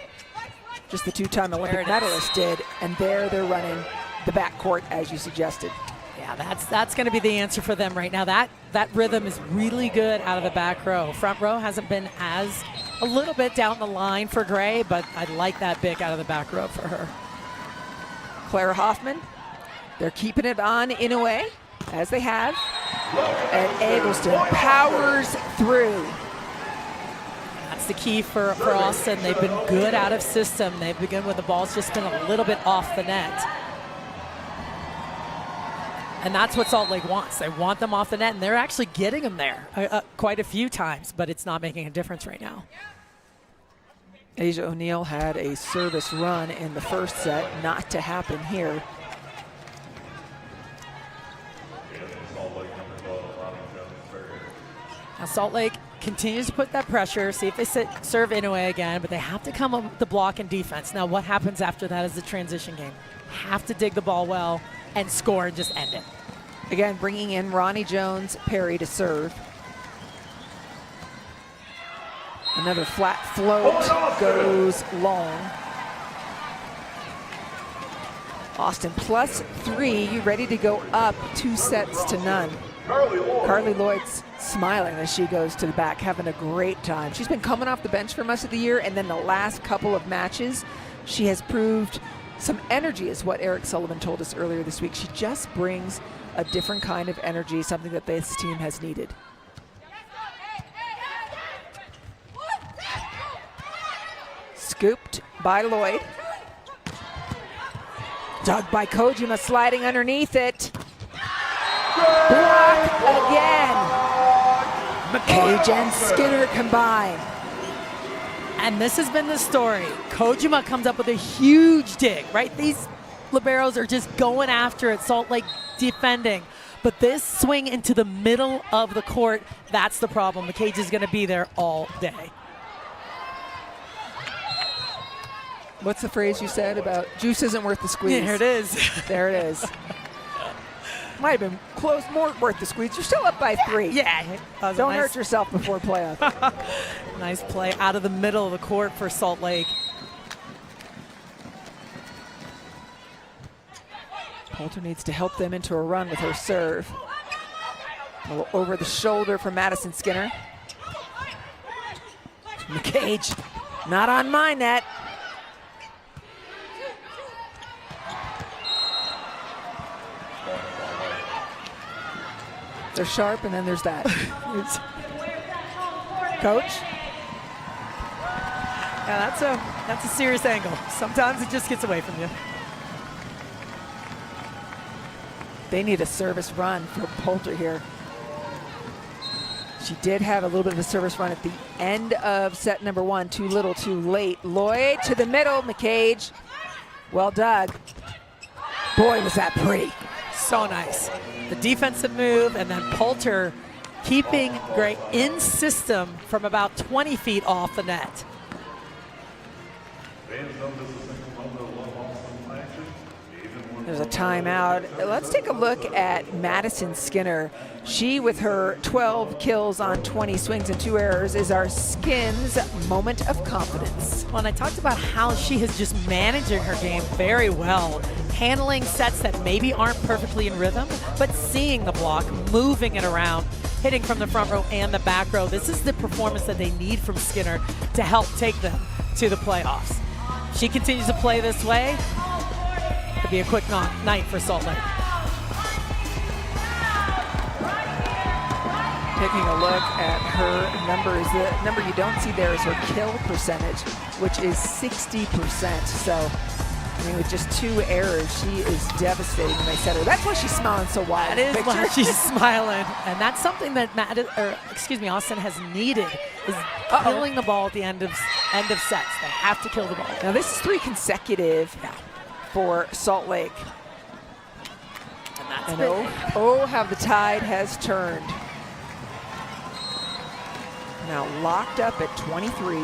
Just the two-time Olympic medalist did, and there they're running the backcourt as you suggested. Yeah, that's going to be the answer for them right now. That rhythm is really good out of the back row. Front row hasn't been as a little bit down the line for Gray, but I like that big out of the back row for her. Clara Hoffman, they're keeping it on Inoue, as they have. And Eggleston powers through. That's the key for Austin. They've been good out of system. They've begun when the ball's just been a little bit off the net. And that's what Salt Lake wants. They want them off the net, and they're actually getting them there quite a few times, but it's not making a difference right now. Asia O'Neal had a service run in the first set, not to happen here. Now Salt Lake continues to put that pressure, see if they serve Inoue again, but they have to come up with the block and defense. Now what happens after that is the transition game. Have to dig the ball well and score and just end it. Again, bringing in Ronnie Jones-Perry to serve. Another flat float goes long. Austin +3, ready to go up 2-0. Carly Lloyd's smiling as she goes to the back, having a great time. She's been coming off the bench for most of the year, and then the last couple of matches, she has proved some energy, is what Eric Sullivan told us earlier this week. She just brings a different kind of energy, something that this team has needed. Scooped by Lloyd. Dug by Kojima, sliding underneath it. Block again. McCage and Skinner combine. And this has been the story. Kojima comes up with a huge dig, right? These liberos are just going after it, Salt Lake defending. But this swing into the middle of the court, that's the problem. McCage is going to be there all day. What's the phrase you said about juice isn't worth the squeeze? Yeah, here it is. There it is. Might have been close, more worth the squeeze. You're still up by 3. Yeah. Don't hurt yourself before playoff. Nice play out of the middle of the court for Salt Lake. Poulter needs to help them into a run with her serve. A little over the shoulder from Madison Skinner. McCage, not on my net. They're sharp, and then there's that. Coach? Yeah, that's a serious angle. Sometimes it just gets away from you. They need a service run for Poulter here. She did have a little bit of a service run at the end of set number 1. Too little, too late. Lloyd to the middle. McCage. Well dug. Boy, was that pretty. So nice. The defensive move, and then Poulter keeping Gray in system from about 20 feet off the net. There's a timeout. Let's take a look at Madison Skinner. She, with her 12 kills on 20 swings and 2 errors, is our Skins moment of confidence. Well, and I talked about how she is just managing her game very well, handling sets that maybe aren't perfectly in rhythm, but seeing the block, moving it around, hitting from the front row and the back row. This is the performance that they need from Skinner to help take them to the playoffs. She continues to play this way. Could be a quick night for Salt Lake. Taking a look at her numbers, the number you don't see there is her kill percentage, which is 60%. So, I mean, with just 2 errors, she is devastating when they set her. That's why she's smiling so wide. That is why she's smiling. And that's something that Austin has needed, is killing the ball at the end of sets. They have to kill the ball. Now, this is 3 consecutive for Salt Lake. And oh, how the tide has turned. Now locked up at 23.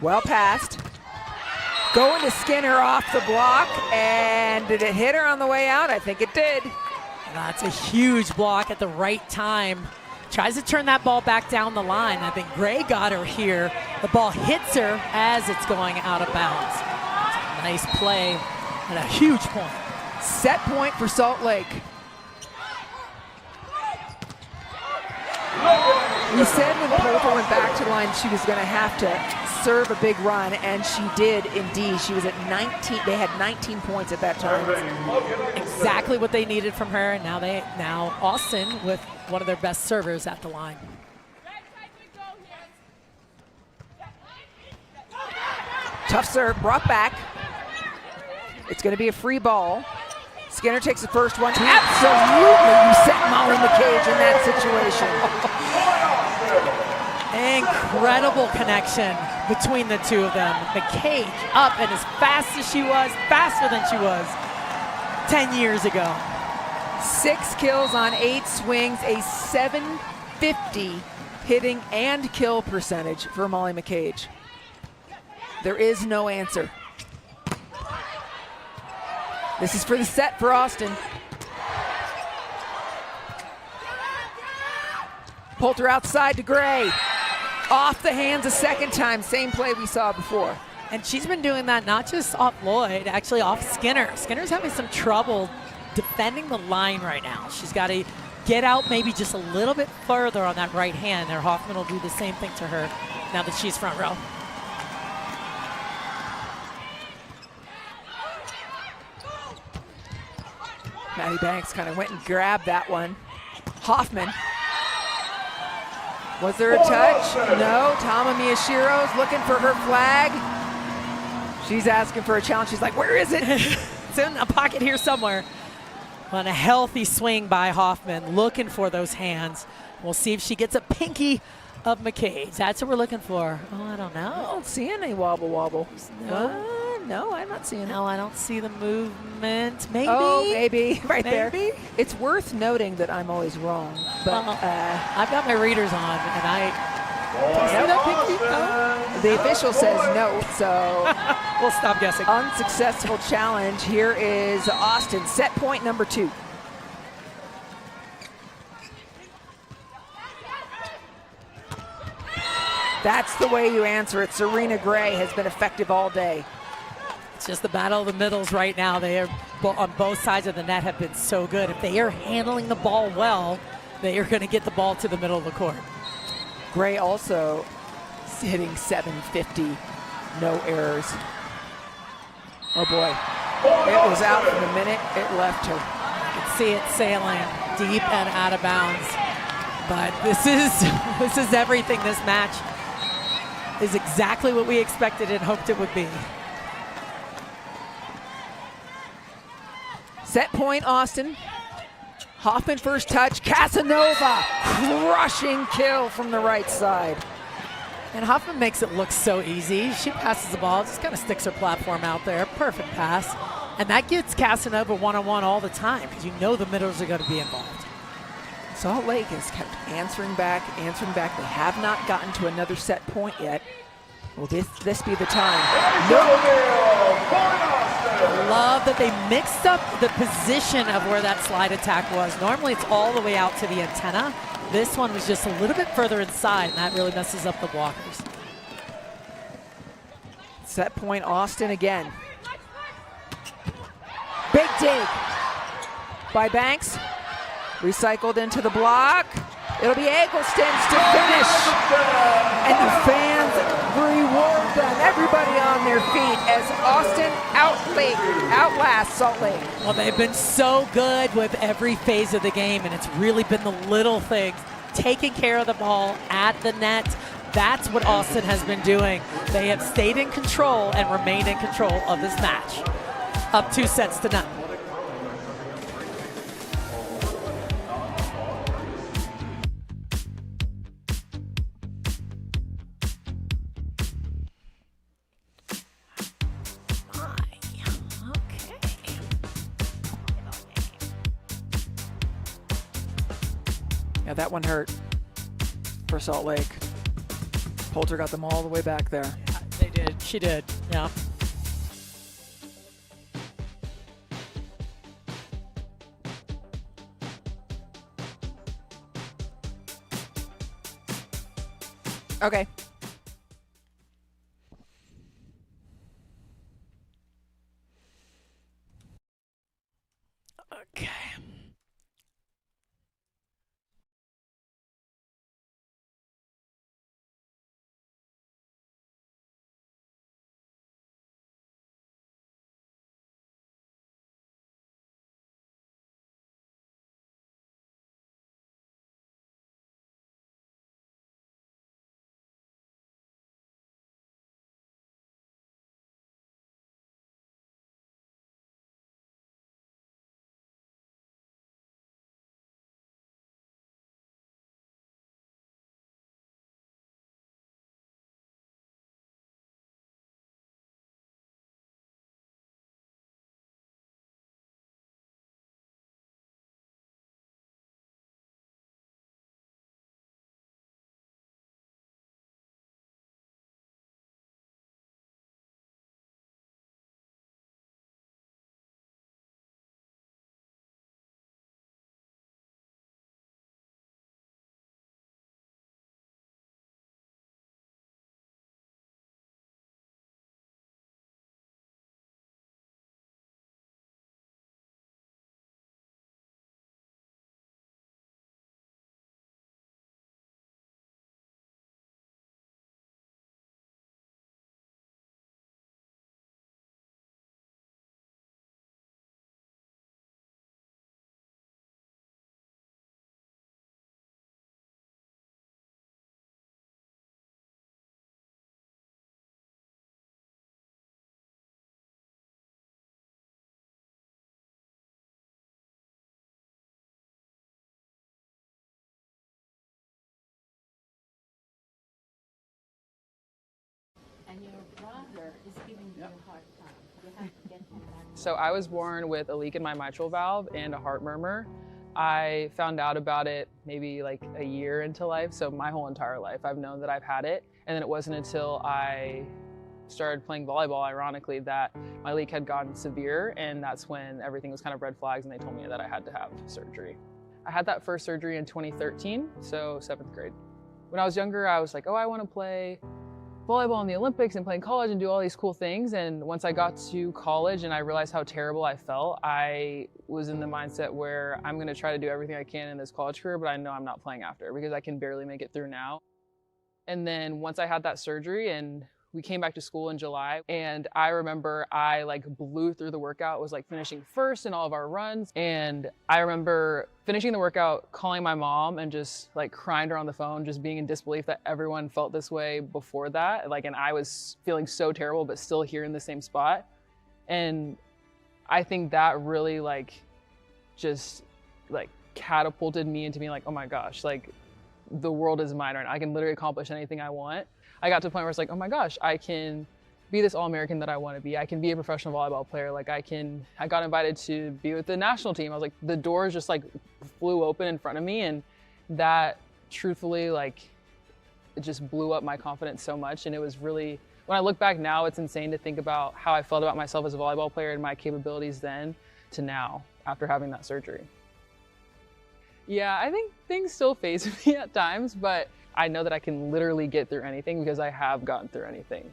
Well passed. Going to Skinner off the block, and did it hit her on the way out? I think it did. That's a huge block at the right time. Tries to turn that ball back down the line. I think Gray got her here. The ball hits her as it's going out of bounds. It's a nice play and a huge point. Set point for Salt Lake. We said when Pulver went back to the line she was going to have to serve a big run, and she did indeed. She was at 19. They had 19 points at that time. Exactly what they needed from her, and now Austin with one of their best servers at the line. Tough serve, brought back. It's going to be a free ball. Skinner takes the first one. Absolutely, you set Molly McCage in that situation. Incredible connection between the two of them. McCage up and as fast as she was, faster than she was 10 years ago. 6 kills on 8 swings, a 750 hitting and kill percentage for Molly McCage. There is no answer. This is for the set for Austin. Poulter outside to Gray. Off the hands a second time, same play we saw before. And she's been doing that not just off Lloyd, actually off Skinner. Skinner's having some trouble defending the line right now. She's got to get out maybe just a little bit further on that right hand, or Hoffman will do the same thing to her now that she's front row. Maddie Banks kind of went and grabbed that one. Hoffman. Was there a touch? No. Tama Miyashiro's looking for her flag. She's asking for a challenge. She's like, where is it? It's in a pocket here somewhere. On a healthy swing by Hoffman, looking for those hands. We'll see if she gets a pinky of McCage. That's what we're looking for. Oh, I don't know. I don't see any wobble. No, I'm not seeing it. No, I don't see the movement. Maybe. Oh, maybe. Right there. Maybe. It's worth noting that I'm always wrong. But I've got my readers on, and the official says no, so we'll stop guessing. Unsuccessful challenge. Here is Austin, set point number 2. That's the way you answer it. Serena Gray has been effective all day. It's just the battle of the middles right now. They are on both sides of the net have been so good. If they are handling the ball well, they are going to get the ball to the middle of the court. Gray also hitting 750, no errors. Oh boy, it was out from the minute it left her. You can see it sailing deep and out of bounds. But this is everything. This match is exactly what we expected and hoped it would be. Set point, Austin. Hoffman first touch. Casanova, crushing kill from the right side. And Hoffman makes it look so easy. She passes the ball, just kind of sticks her platform out there. Perfect pass. And that gets Casanova one-on-one all the time because you know the middles are going to be involved. Salt Lake has kept answering back. They have not gotten to another set point yet. Will this be the time? I love that they mixed up the position of where that slide attack was. Normally it's all the way out to the antenna. This one was just a little bit further inside, and that really messes up the blockers. Set point, Austin again. Big dig by Banks. Recycled into the block. It'll be Eggleston's to finish. And the fans reward them. Everybody on their feet as Austin outlasts Salt Lake. Well, they've been so good with every phase of the game, and it's really been the little things. Taking care of the ball at the net. That's what Austin has been doing. They have stayed in control and remained in control of this match. Up 2-0. Yeah, that one hurt for Salt Lake. Poulter got them all the way back there. They did. She did. Yeah. Okay. Okay. So I was born with a leak in my mitral valve and a heart murmur. I found out about it maybe like a year into life, so my whole entire life I've known that I've had it. And then it wasn't until I started playing volleyball, ironically, that my leak had gotten severe, and that's when everything was kind of red flags and they told me that I had to have surgery. I had that first surgery in 2013, so 7th grade. When I was younger, I was like, oh, I want to play volleyball in the Olympics and play in college and do all these cool things. And once I got to college and I realized how terrible I felt, I was in the mindset where I'm going to try to do everything I can in this college career, but I know I'm not playing after because I can barely make it through now. And then once I had that surgery and we came back to school in July, and I remember I like blew through the workout, was like finishing first in all of our runs. And I remember finishing the workout, calling my mom and just like crying to her on the phone, just being in disbelief that everyone felt this way before that. Like, and I was feeling so terrible, but still here in the same spot. And I think that really like, just like catapulted me into being like, oh my gosh, like the world is mine right now. I can literally accomplish anything I want. I got to a point where it's like, oh my gosh, I can be this All-American that I want to be. I can be a professional volleyball player. Like I got invited to be with the national team. I was like, the doors just like flew open in front of me. And that truthfully, like, it just blew up my confidence so much. And it was really, when I look back now, it's insane to think about how I felt about myself as a volleyball player and my capabilities then to now after having that surgery. Yeah, I think things still faze me at times, but I know that I can literally get through anything because I have gotten through anything.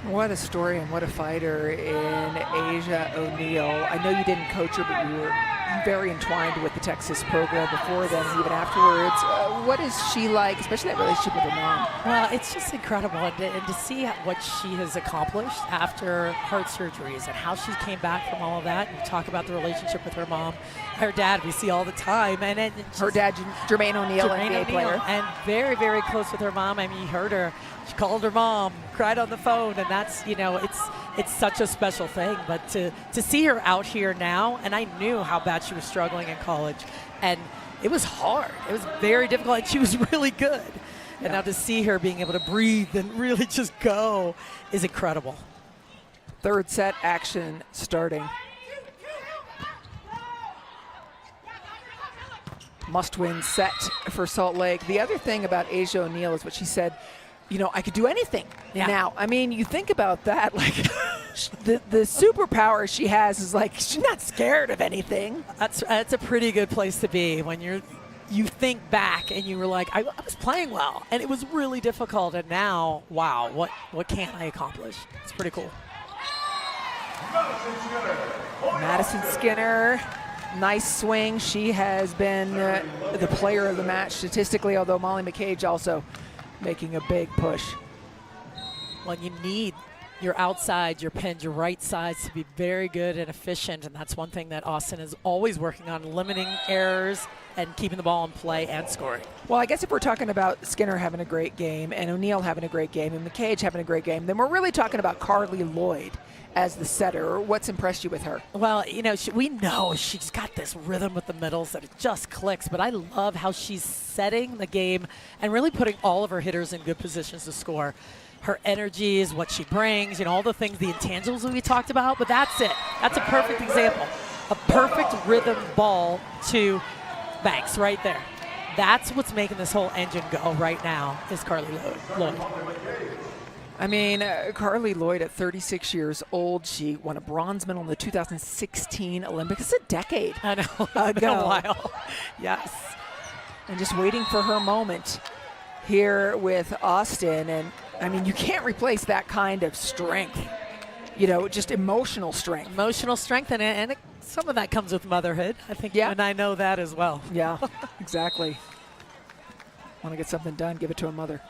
What a story and what a fighter in Asia O'Neal. I know you didn't coach her, but you were very entwined with the Texas program before then and even afterwards. What is she like, especially that relationship with her mom? Well, it's just incredible. And to see what she has accomplished after heart surgeries and how she came back from all of that. And talk about the relationship with her mom. Her dad, we see all the time. And her dad, Jermaine O'Neal, NBA player. And very, very close with her mom. I mean, you heard her. She called her mom, cried on the phone, and that's, you know, it's such a special thing. But to see her out here now, and I knew how bad she was struggling in college, and it was hard. It was very difficult, and she was really good. Yeah. And now to see her being able to breathe and really just go is incredible. Third set action starting. must-win set for Salt Lake. The other thing about Asia O'Neal is what she said, you know, I could do anything now. I mean, you think about that, like the superpower she has is like she's not scared of anything. That's a pretty good place to be when you think back and you were like, I was playing well and it was really difficult, and now, wow, what can I accomplish? It's pretty cool. Madison Skinner, nice swing. She has been the player of the match statistically, although Molly McCage also making a big push. Well, you need your outsides, your pins, your right sides to be very good and efficient, and that's one thing that Austin is always working on, limiting errors and keeping the ball in play and scoring. Well, I guess if we're talking about Skinner having a great game and O'Neal having a great game and McCage having a great game, then we're really talking about Carly Lloyd as the setter. What's impressed you with her? Well, you know, we know she's got this rhythm with the middles that it just clicks, but I love how she's setting the game and really putting all of her hitters in good positions to score. Her energy is what she brings, you know, all the things, the intangibles that we talked about, but that's it. That's a perfect example. A perfect rhythm ball to Banks right there. That's what's making this whole engine go right now is Carly Lloyd. I mean, Carly Lloyd at 36 years old, she won a bronze medal in the 2016 Olympics. It's a decade I know, ago. been a while. Yes. And just waiting for her moment here with Austin. And I mean, you can't replace that kind of strength, you know, just emotional strength. Emotional strength, and some of that comes with motherhood. I think you and I know that as well. Yeah, exactly. Want to get something done, give it to a mother.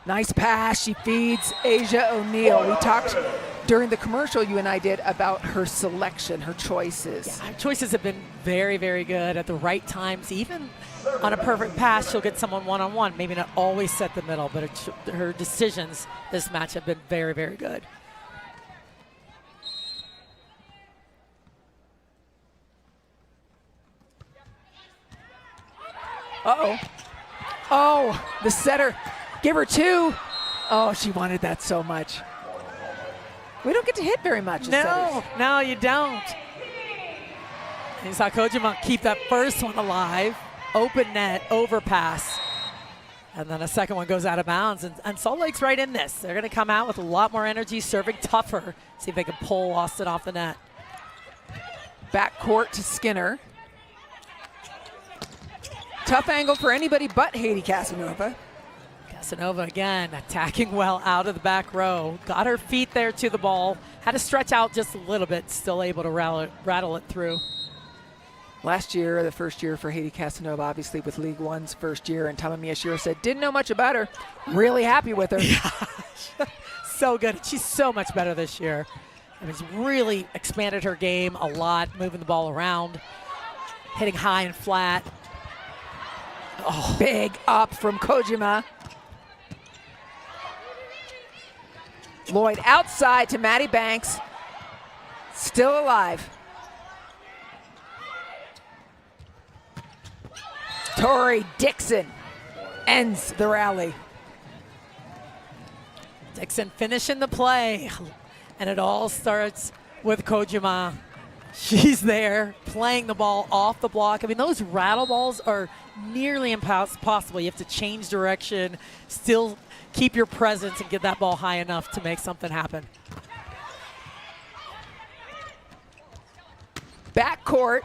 Nice pass. She feeds Asia O'Neal. We talked during the commercial you and I did about her selection, her choices. Yeah, her choices have been very, very good at the right times. Even on a perfect pass, she'll get someone one-on-one. Maybe not always set the middle, but her decisions this match have been very, very good. Uh-oh. Oh, the setter. Give her two. Oh, she wanted that so much. We don't get to hit very much. No, you don't. You saw Kojima keep that first one alive. Open net, overpass. And then a second one goes out of bounds. And Salt Lake's right in this. They're going to come out with a lot more energy, serving tougher. See if they can pull Austin off the net. Backcourt to Skinner. Tough angle for anybody but Haiti Casanova. Casanova again attacking well out of the back row. Got her feet there to the ball. Had to stretch out just a little bit. Still able to rattle it through. Last year, the first year for Haiti Casanova, obviously with League One's first year, and Tamamiya Shiro said, didn't know much about her. Really happy with her. Yeah. So good. She's so much better this year. I mean, she's really expanded her game a lot, moving the ball around, hitting high and flat. Oh, big up from Kojima. Lloyd outside to Maddie Banks. Still alive. Tori Dixon ends the rally. Dixon finishing the play. And it all starts with Kojima. She's there playing the ball off the block. I mean, those rattle balls are nearly impossible. You have to change direction, still keep your presence and get that ball high enough to make something happen. Backcourt,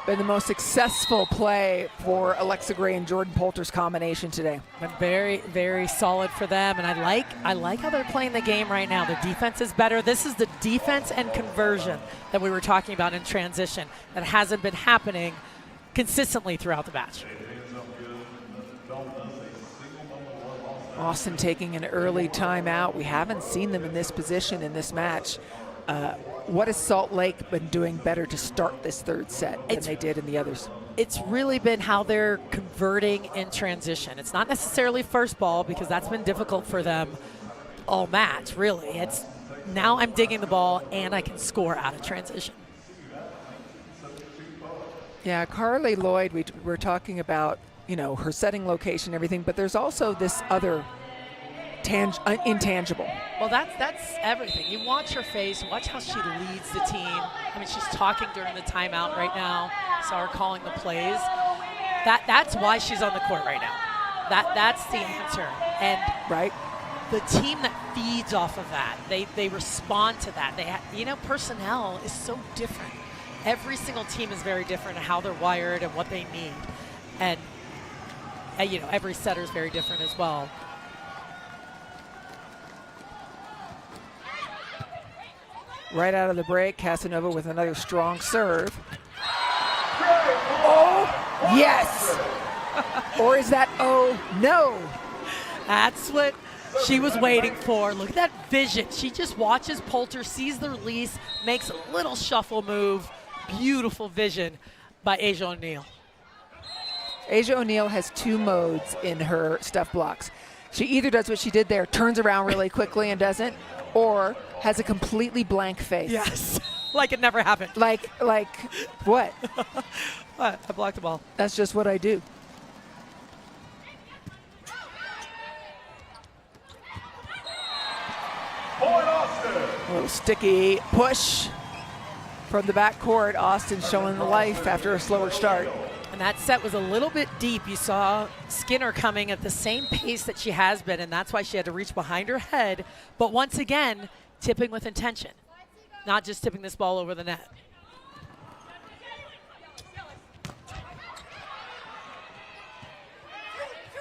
been the most successful play for Alexa Gray and Jordan Poulter's combination today. Been very, very solid for them, and I like how they're playing the game right now. Their defense is better. This is the defense and conversion that we were talking about in transition that hasn't been happening consistently throughout the match. Austin taking an early timeout. We haven't seen them in this position in this match. What has Salt Lake been doing better to start this third set than they did in the others? It's really been how they're converting in transition. It's not necessarily first ball because that's been difficult for them all match, really. It's now I'm digging the ball and I can score out of transition. Yeah, Carly Lloyd, we're talking about, you know, her setting location, everything, but there's also this other intangible. Well, that's everything. You watch her face, watch how she leads the team. I mean, she's talking during the timeout right now. Saw her calling the plays. That's why she's on the court right now. That's the answer. And right. The team that feeds off of that, they respond to that. Personnel is so different. Every single team is very different in how they're wired and what they need. And every setter is very different as well. Right out of the break, Casanova with another strong serve. Oh, yes! Or is that oh, no? That's what she was waiting for. Look at that vision. She just watches Poulter, sees the release, makes a little shuffle move. Beautiful vision by Asia O'Neal. Asia O'Neal has two modes in her stuff blocks. She either does what she did there, turns around really quickly and doesn't, or has a completely blank face. Yes, like it never happened. Like what? What? I blocked the ball. That's just what I do. Point Austin. A little sticky push from the backcourt. Austin showing the life after a slower start. And that set was a little bit deep. You saw Skinner coming at the same pace that she has been, and that's why she had to reach behind her head. But once again, tipping with intention, not just tipping this ball over the net.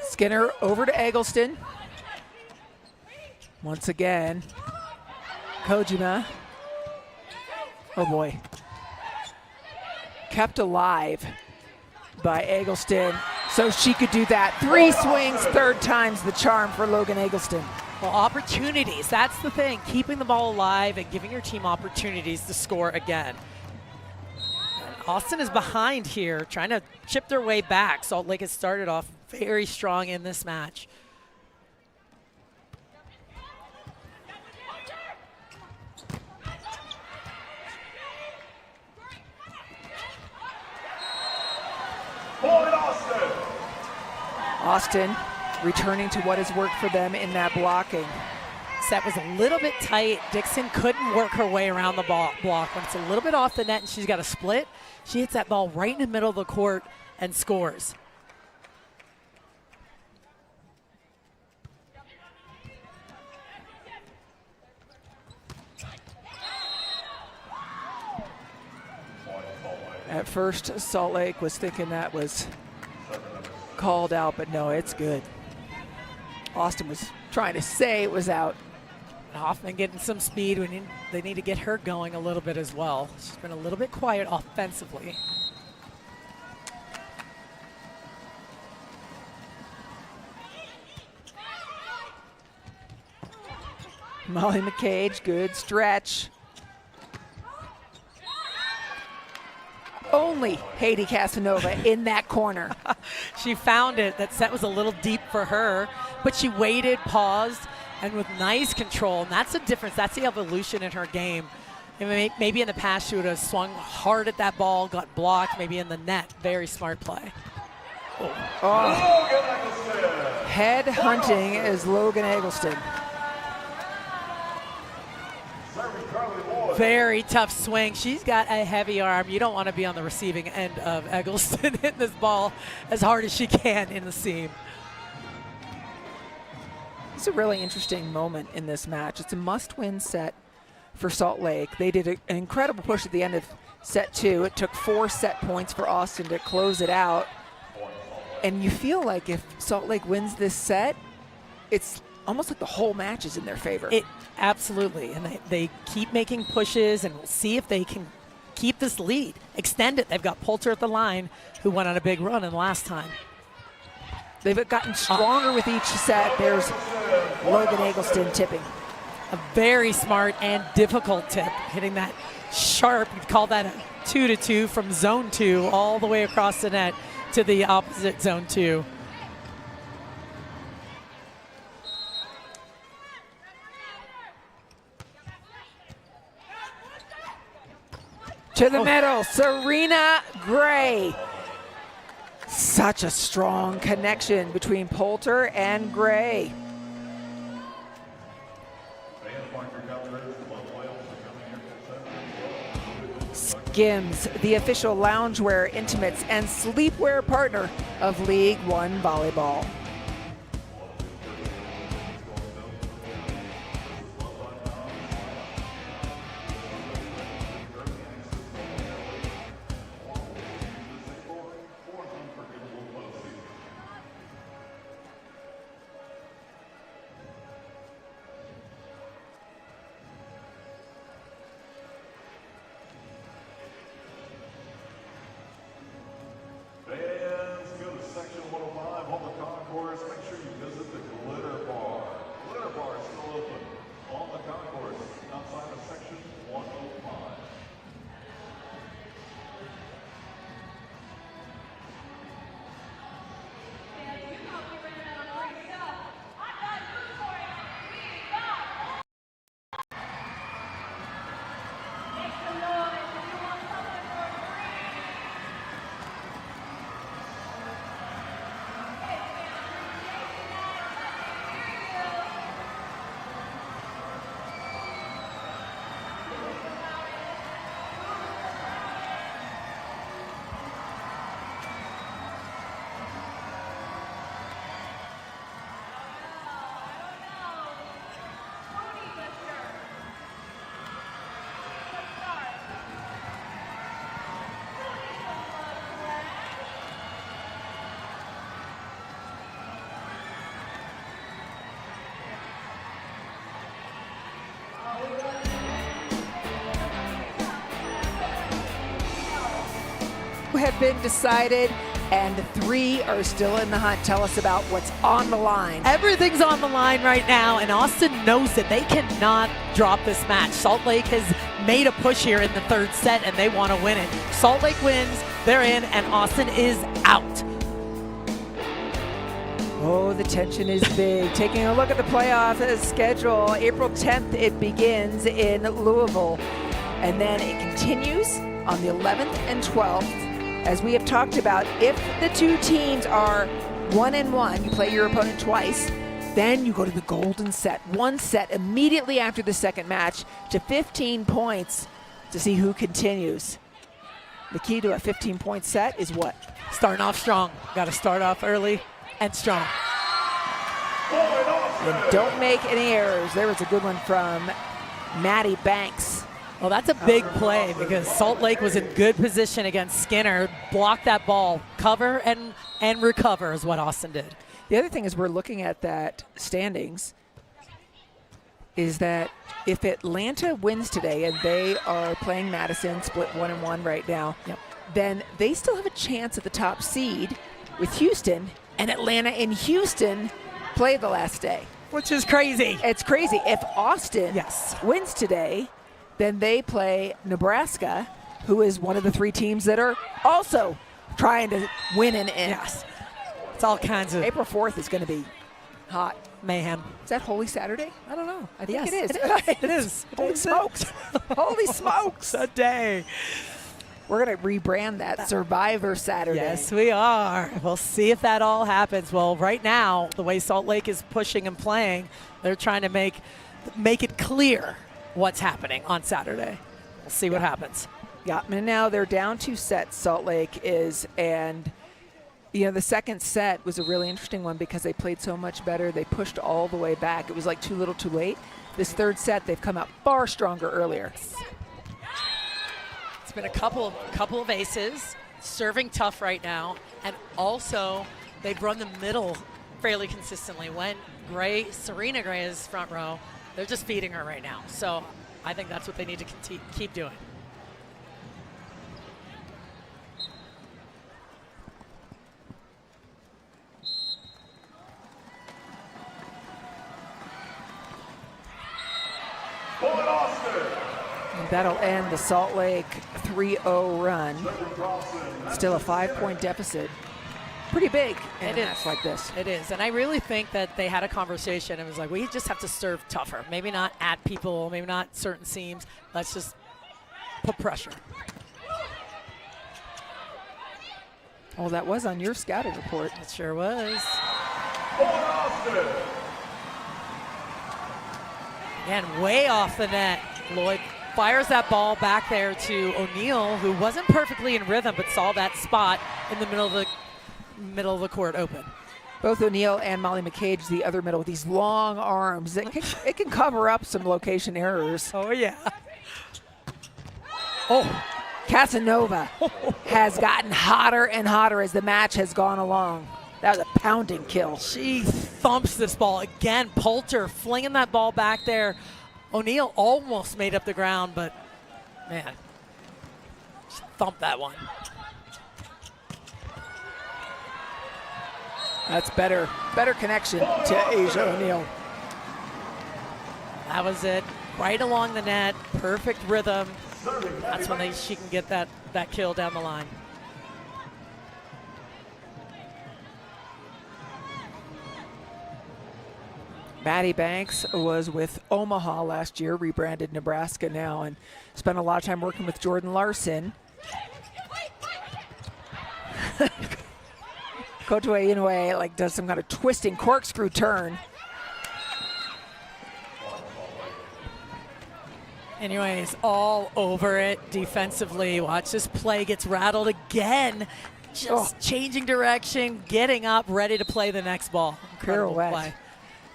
Skinner over to Eggleston. Once again, Kojima. Oh boy. Kept alive by Eggleston so she could do that. 3 swings, third time's the charm for Logan Eggleston. Well, opportunities, that's the thing. Keeping the ball alive and giving your team opportunities to score again. And Austin is behind here, trying to chip their way back. Salt Lake has started off very strong in this match. Point Austin. Austin returning to what has worked for them in that blocking. Set was a little bit tight. Dixon couldn't work her way around the block. When it's a little bit off the net and she's got a split, she hits that ball right in the middle of the court and scores. At first, Salt Lake was thinking that was called out, but no, it's good. Austin was trying to say it was out. Hoffman getting some speed. They need to get her going a little bit as well. She's been a little bit quiet offensively. Molly McCage, good stretch. Only Haiti Casanova in that corner. She found it. That set was a little deep for her, but she waited, paused, and with nice control. And that's the difference. That's the evolution in her game. And maybe in the past she would have swung hard at that ball, got blocked, maybe in the net. Very smart play. Oh. Head hunting is Logan Eggleston. Very tough swing. She's got a heavy arm. You don't want to be on the receiving end of Eggleston hitting this ball as hard as she can in the seam. It's a really interesting moment in this match. It's a must-win set for Salt Lake. They did an incredible push at the end of set 2. It took 4 set points for Austin to close it out. And you feel like if Salt Lake wins this set, it's almost like the whole match is in their favor. Absolutely, and they keep making pushes, and we'll see if they can keep this lead, extend it. They've got Poulter at the line, who went on a big run in the last time. They've gotten stronger with each set. There's Logan Eggleston tipping. A very smart and difficult tip, hitting that sharp, you'd call that a 2-2 from zone 2 all the way across the net to the opposite zone 2. To the middle, Serena Gray. Such a strong connection between Poulter and Gray. Gims, the official loungewear, intimates, and sleepwear partner of League One Volleyball. Fans, go to section 105 on the concourse. Make sure you visit the glitter bar. Glitter bar is still open on the concourse outside of section 105. Have been decided, and 3 are still in the hunt. Tell us about what's on the line. Everything's on the line right now, and Austin knows that they cannot drop this match. Salt Lake has made a push here in the third set, and they want to win it. Salt Lake wins, they're in, and Austin is out. Oh, the tension is big. Taking a look at the playoff schedule, April 10th it begins in Louisville, and then it continues on the 11th and 12th. As we have talked about, if the two teams are 1-1, you play your opponent twice, then you go to the golden set. One set immediately after the second match to 15 points to see who continues. The key to a 15-point set is what? Starting off strong. Got to start off early and strong. And don't make any errors. There was a good one from Maddie Banks. Well, that's a big play because Salt Lake was in good position against Skinner. Block that ball, cover and recover is what Austin did. The other thing is we're looking at that standings is that if Atlanta wins today and they are playing Madison, split 1-1 right now, then they still have a chance at the top seed with Houston, and Atlanta and Houston play the last day. Which is crazy. It's crazy. If Austin wins today, then they play Nebraska, who is one of the 3 teams that are also trying to win and in. Yes. It's all kinds of. April 4th is going to be hot. Mayhem. Is that Holy Saturday? I don't know. I think it is. It is. Holy smokes. Holy smokes. A day. We're going to rebrand that Survivor Saturday. Yes, we are. We'll see if that all happens. Well, right now, the way Salt Lake is pushing and playing, they're trying to make it clear what's happening on Saturday. We'll see what happens. Yeah, and now they're down 2 sets, Salt Lake is, and you know, the second set was a really interesting one because they played so much better. They pushed all the way back. It was like too little too late. This third set, they've come out far stronger earlier. It's been a couple of aces, serving tough right now, and also they've run the middle fairly consistently. When Serena Gray is front row, they're just feeding her right now. So I think that's what they need to keep doing. Point Austin. And that'll end the Salt Lake 3-0 run. Still a 5-point deficit. Pretty big in a match like this. It is, and I really think that they had a conversation. It was like, we just have to serve tougher. Maybe not at people, maybe not certain seams. Let's just put pressure. Oh, that was on your scouting report. It sure was. Point Austin. Again, way off the net. Lloyd fires that ball back there to O'Neal, who wasn't perfectly in rhythm, but saw that spot in the middle of the court open. Both O'Neal and Molly McCage, the other middle, with these long arms. It can cover up some location errors. Oh, yeah. Oh, Casanova has gotten hotter and hotter as the match has gone along. That was a pounding kill. she thumps this ball again. Poulter flinging that ball back there. O'Neal almost made up the ground, but man, she thumped that one. That's better connection to Asia O'Neal. That was it. Right along the net, perfect rhythm. That's when she can get that kill down the line. Maddie Banks was with Omaha last year, rebranded Nebraska now, and spent a lot of time working with Jordan Larson. Kotoe Inoue does some kind of twisting corkscrew turn. Anyways, all over it defensively. Watch this play gets rattled again. Just changing direction, getting up, ready to play the next ball. Incredible play.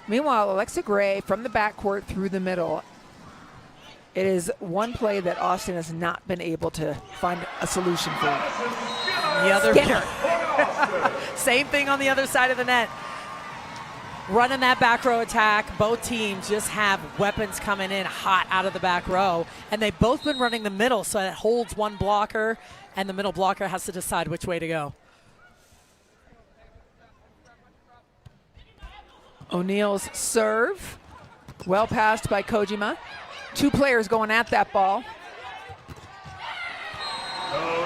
Meanwhile, Alexa Gray from the backcourt through the middle. It is one play that Austin has not been able to find a solution for. The other same thing on the other side of the net. Running that back row attack. Both teams just have weapons coming in hot out of the back row. And they've both been running the middle, so it holds one blocker, and the middle blocker has to decide which way to go. O'Neal's serve. Well passed by Kojima. Two players going at that ball.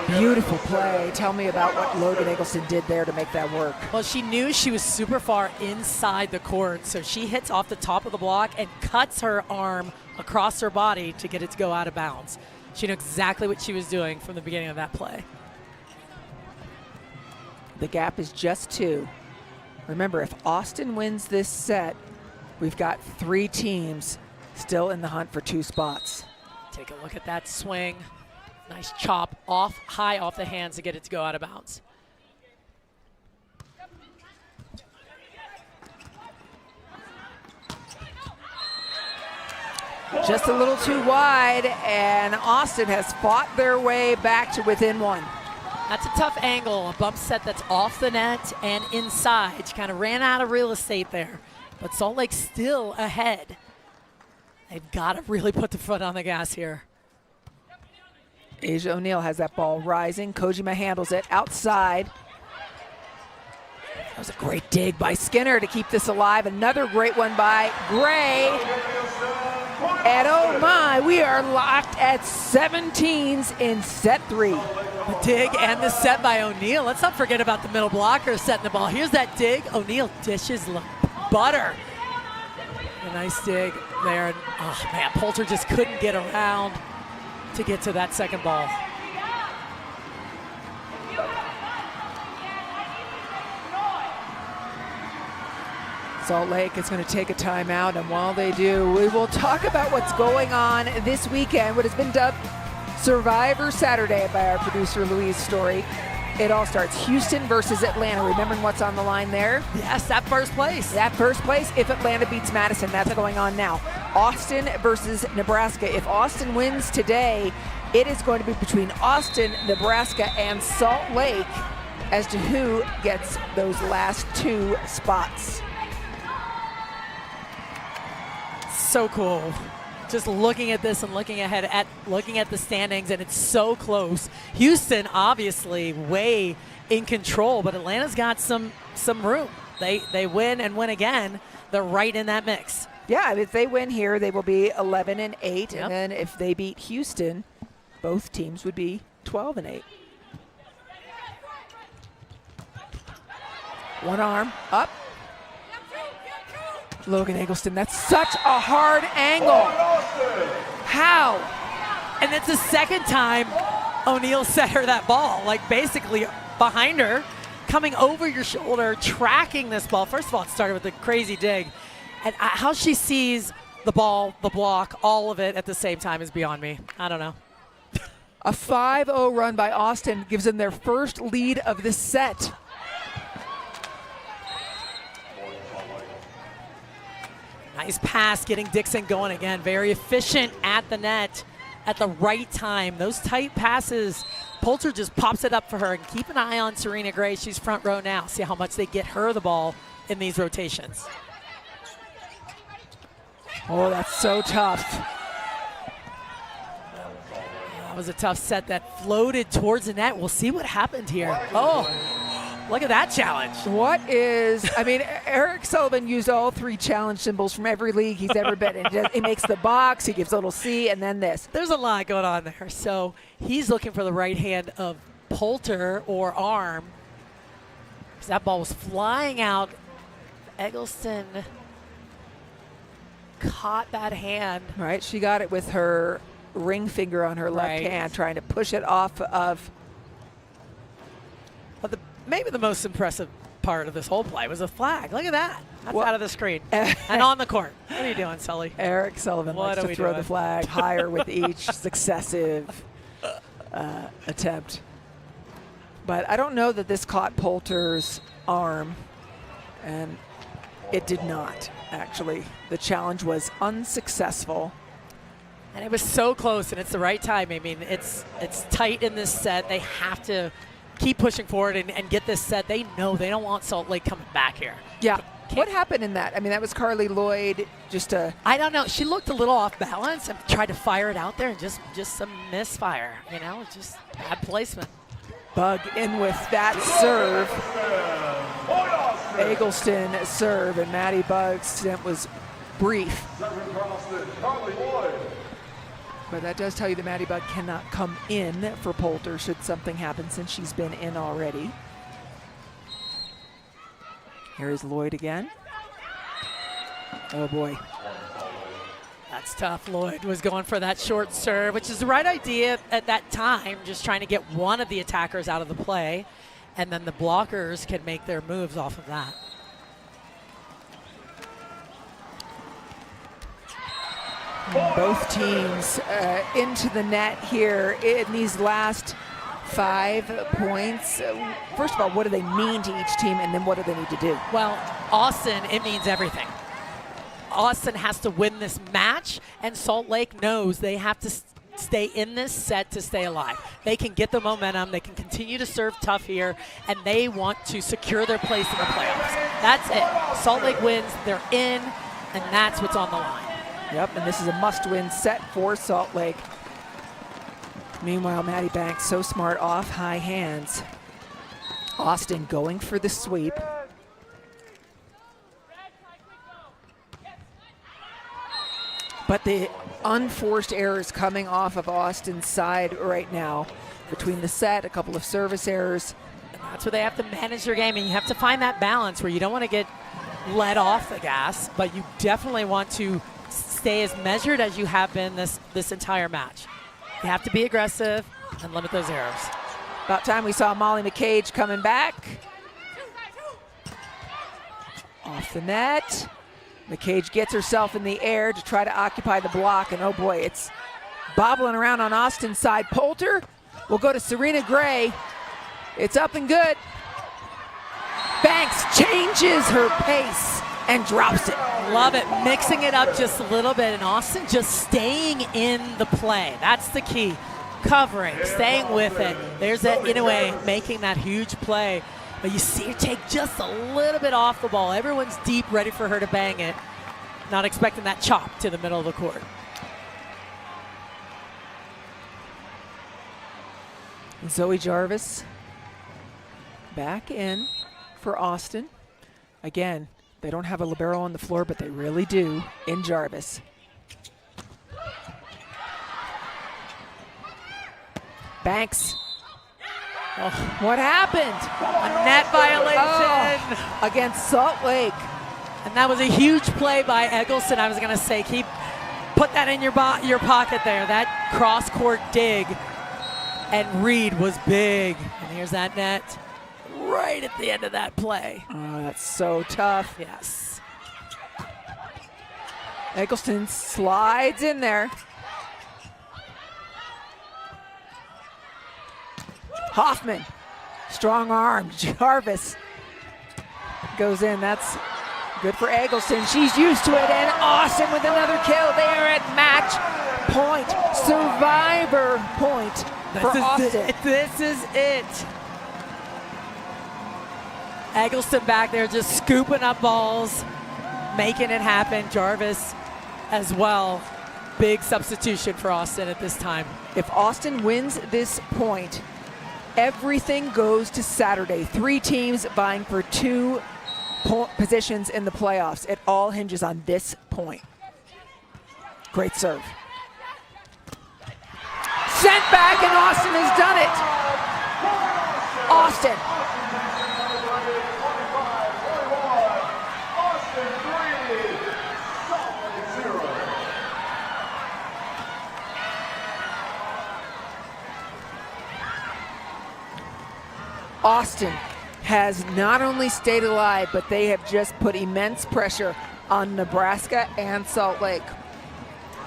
Beautiful play. Tell me about what Logan Eggleston did there to make that work. Well, she knew she was super far inside the court, so she hits off the top of the block and cuts her arm across her body to get it to go out of bounds. She knew exactly what she was doing from the beginning of that play. The gap is just 2. Remember, if Austin wins this set, we've got 3 teams still in the hunt for 2 spots. Take a look at that swing. Nice chop high off the hands to get it to go out of bounds. Just a little too wide, and Austin has fought their way back to within 1. That's a tough angle, a bump set that's off the net and inside. She kind of ran out of real estate there, but Salt Lake's still ahead. They've got to really put the foot on the gas here. Asia O'Neal has that ball rising. Kojima handles it outside. That was a great dig by Skinner to keep this alive. Another great one by Gray. And oh my, we are locked at 17s in set 3. The dig and the set by O'Neal. Let's not forget about the middle blocker setting the ball. Here's that dig. O'Neal dishes like butter. A nice dig there. And, oh man, Poulter just couldn't get around to get to that second ball. Salt Lake is going to take a timeout, and while they do, we will talk about what's going on this weekend, what has been dubbed Survivor Saturday by our producer Louise Story. It all starts Houston versus Atlanta. Remembering what's on the line there? Yes, that first place. That first place, if Atlanta beats Madison, that's going on now. Austin versus Nebraska. If Austin wins today, it is going to be between Austin, Nebraska, and Salt Lake as to who gets those last 2 spots. So cool. Just looking at this and looking ahead at the standings, and it's so close. Houston obviously way in control, but Atlanta's got some room. They win and win again. They're right in that mix. Yeah, if they win here, they will be 11-8, Yep. and then if they beat Houston, both teams would be 12-8. One arm up. Logan Eggleston, that's such a hard angle. How? And it's the second time O'Neal set her that ball, like basically behind her, coming over your shoulder, tracking this ball. First of all, it started with a crazy dig. And how she sees the ball, the block, all of it at the same time is beyond me. I don't know. A 5-0 run by Austin gives them their first lead of the set. Nice pass, getting Dixon going again. Very efficient at the net at the right time. Those tight passes, Poulter just pops it up for her. And keep an eye on Serena Gray. She's front row now. See how much they get her the ball in these rotations. Oh, that's so tough. That was a tough set that floated towards the net. We'll see what happened here. Oh, look at that challenge. What is, I mean, Eric Sullivan used all 3 challenge symbols from every league he's ever been in. He makes the box, he gives a little C, and then this. There's a lot going on there. So he's looking for the right hand of Poulter or arm. That ball was flying out. Eggleston caught that hand. Right, she got it with her ring finger on her left hand, trying to push it off of. But maybe the most impressive part of this whole play was a flag. Look at that. That's out of the screen. And on the court. What are you doing, Sully? Eric Sullivan likes to throw the flag higher with each successive attempt. But I don't know that this caught Poulter's arm, and it did not, actually. The challenge was unsuccessful. And it was so close, and it's the right time. I mean, it's tight in this set. They have to keep pushing forward and get this set. They know they don't want Salt Lake coming back here. Yeah. What happened in that? I mean, that was Carly Lloyd just a... I don't know. She looked a little off balance and tried to fire it out there, and just some misfire, you know, just bad placement. Bug in with that serve. Eggleston serve, and Maddie Bug's stint was brief. But that does tell you that Maddie Bug cannot come in for Poulter should something happen, since she's been in already. Here is Lloyd again. Oh boy. That's tough. Lloyd was going for that short serve, which is the right idea at that time, just trying to get one of the attackers out of the play, and then the blockers can make their moves off of that. Both teams into the net here in these last 5 points. First of all, what do they mean to each team, and then what do they need to do? Well, Austin, it means everything. Austin has to win this match, and Salt Lake knows they have to stay in this set to stay alive. They can get the momentum, they can continue to serve tough here, and they want to secure their place in the playoffs. That's it. Salt Lake wins, they're in, and that's what's on the line. Yep, and this is a must-win set for Salt Lake. Meanwhile, Maddie Banks, so smart, off high hands. Austin going for the sweep. But the unforced errors coming off of Austin's side right now. Between the set, a couple of service errors. And that's where they have to manage their game, and you have to find that balance where you don't want to get let off the gas, but you definitely want to stay as measured as you have been this entire match. You have to be aggressive and limit those errors. About time we saw Molly McCage coming back. Off the net. McCage gets herself in the air to try to occupy the block, and oh boy, it's bobbling around on Austin's side. Poulter will go to Serena Gray. It's up and good. Banks changes her pace and drops it. Love it, mixing it up just a little bit, and Austin just staying in the play. That's the key. Covering, staying with it. There's that Inoue making that huge play. But you see her take just a little bit off the ball. Everyone's deep, ready for her to bang it. Not expecting that chop to the middle of the court. Zoe Jarvis back in for Austin. Again, they don't have a libero on the floor, but they really do in Jarvis. Banks. Oh, what happened? A net violation against Salt Lake. And that was a huge play by Eggleston. I was going to say, put that in your pocket there. That cross-court dig. And Reed was big. And here's that net right at the end of that play. Oh, that's so tough. Yes. Eggleston slides in there. Hoffman, strong arm. Jarvis goes in. That's good for Eggleston. She's used to it. And Austin with another kill. They are at match point. Survivor point for Austin. This is it. Eggleston back there just scooping up balls, making it happen. Jarvis as well. Big substitution for Austin at this time. If Austin wins this point, everything goes to Saturday. 3 teams vying for 2 positions in the playoffs. It all hinges on this point. Great serve. Sent back, and Austin has done it. Austin. Austin has not only stayed alive, but they have just put immense pressure on Nebraska and Salt Lake.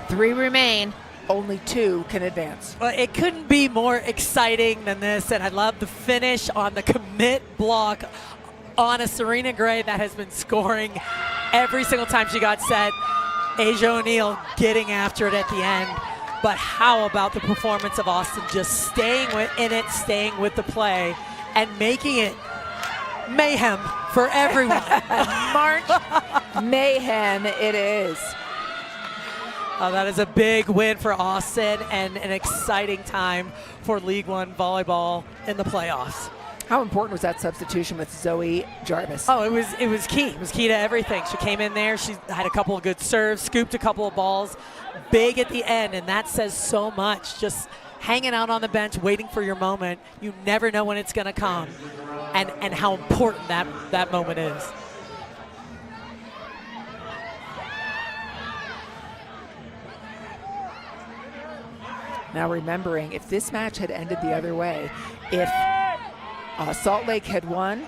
3 remain, only 2 can advance. Well, it couldn't be more exciting than this, and I love the finish on the commit block on a Serena Gray that has been scoring every single time she got set. Asia O'Neal getting after it at the end. But how about the performance of Austin, just staying in it, staying with the play, and making it mayhem for everyone. March mayhem it is. Oh, that is a big win for Austin and an exciting time for League One volleyball in the playoffs. How important was that substitution with Zoe Jarvis? Oh, it was key. It was key to everything. She came in there. She had a couple of good serves, scooped a couple of balls, big at the end, and that says so much. Just hanging out on the bench, waiting for your moment. You never know when it's going to come, and how important that moment is. Now remembering, if this match had ended the other way, if Salt Lake had won,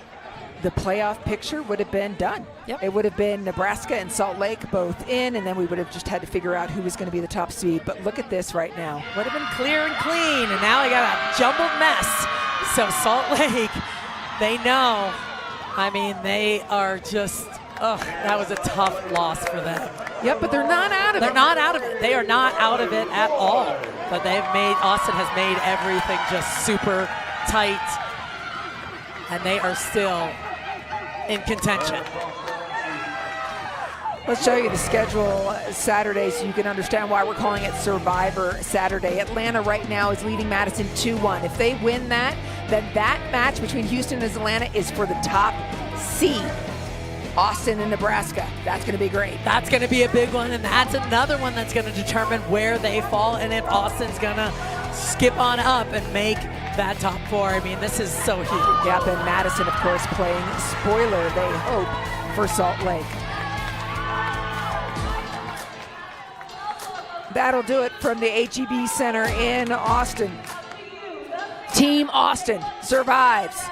the playoff picture would have been done. Yep. It would have been Nebraska and Salt Lake both in, and then we would have just had to figure out who was going to be the top seed. But look at this right now. Would have been clear and clean, and now we got a jumbled mess. So Salt Lake, they know. I mean, they are just, that was a tough loss for them. Yep, but they're not out of it. They're not out of it. They are not out of it at all. But Austin has made everything just super tight, and they are still in contention. Let's show you the schedule Saturday so you can understand why we're calling it Survivor Saturday. Atlanta right now is leading Madison 2-1. If they win that, then that match between Houston and Atlanta is for the top seed. Austin and Nebraska. That's going to be great. That's going to be a big one, and that's another one that's going to determine where they fall and if Austin's going to skip on up and make that top 4. I mean, this is so huge. Yep, and Madison, of course, playing spoiler, they hope, for Salt Lake. That'll do it from the HEB Center in Austin. Team Austin survives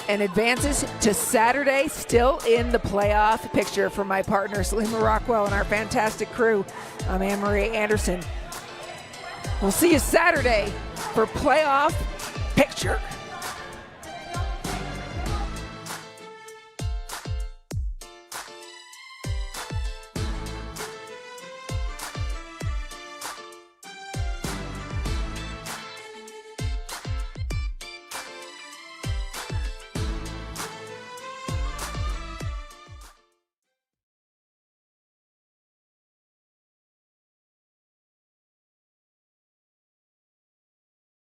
and advances to Saturday, still in the playoff picture. For my partner, Salima Rockwell, and our fantastic crew, I'm Anne-Marie Anderson. We'll see you Saturday for playoff picture.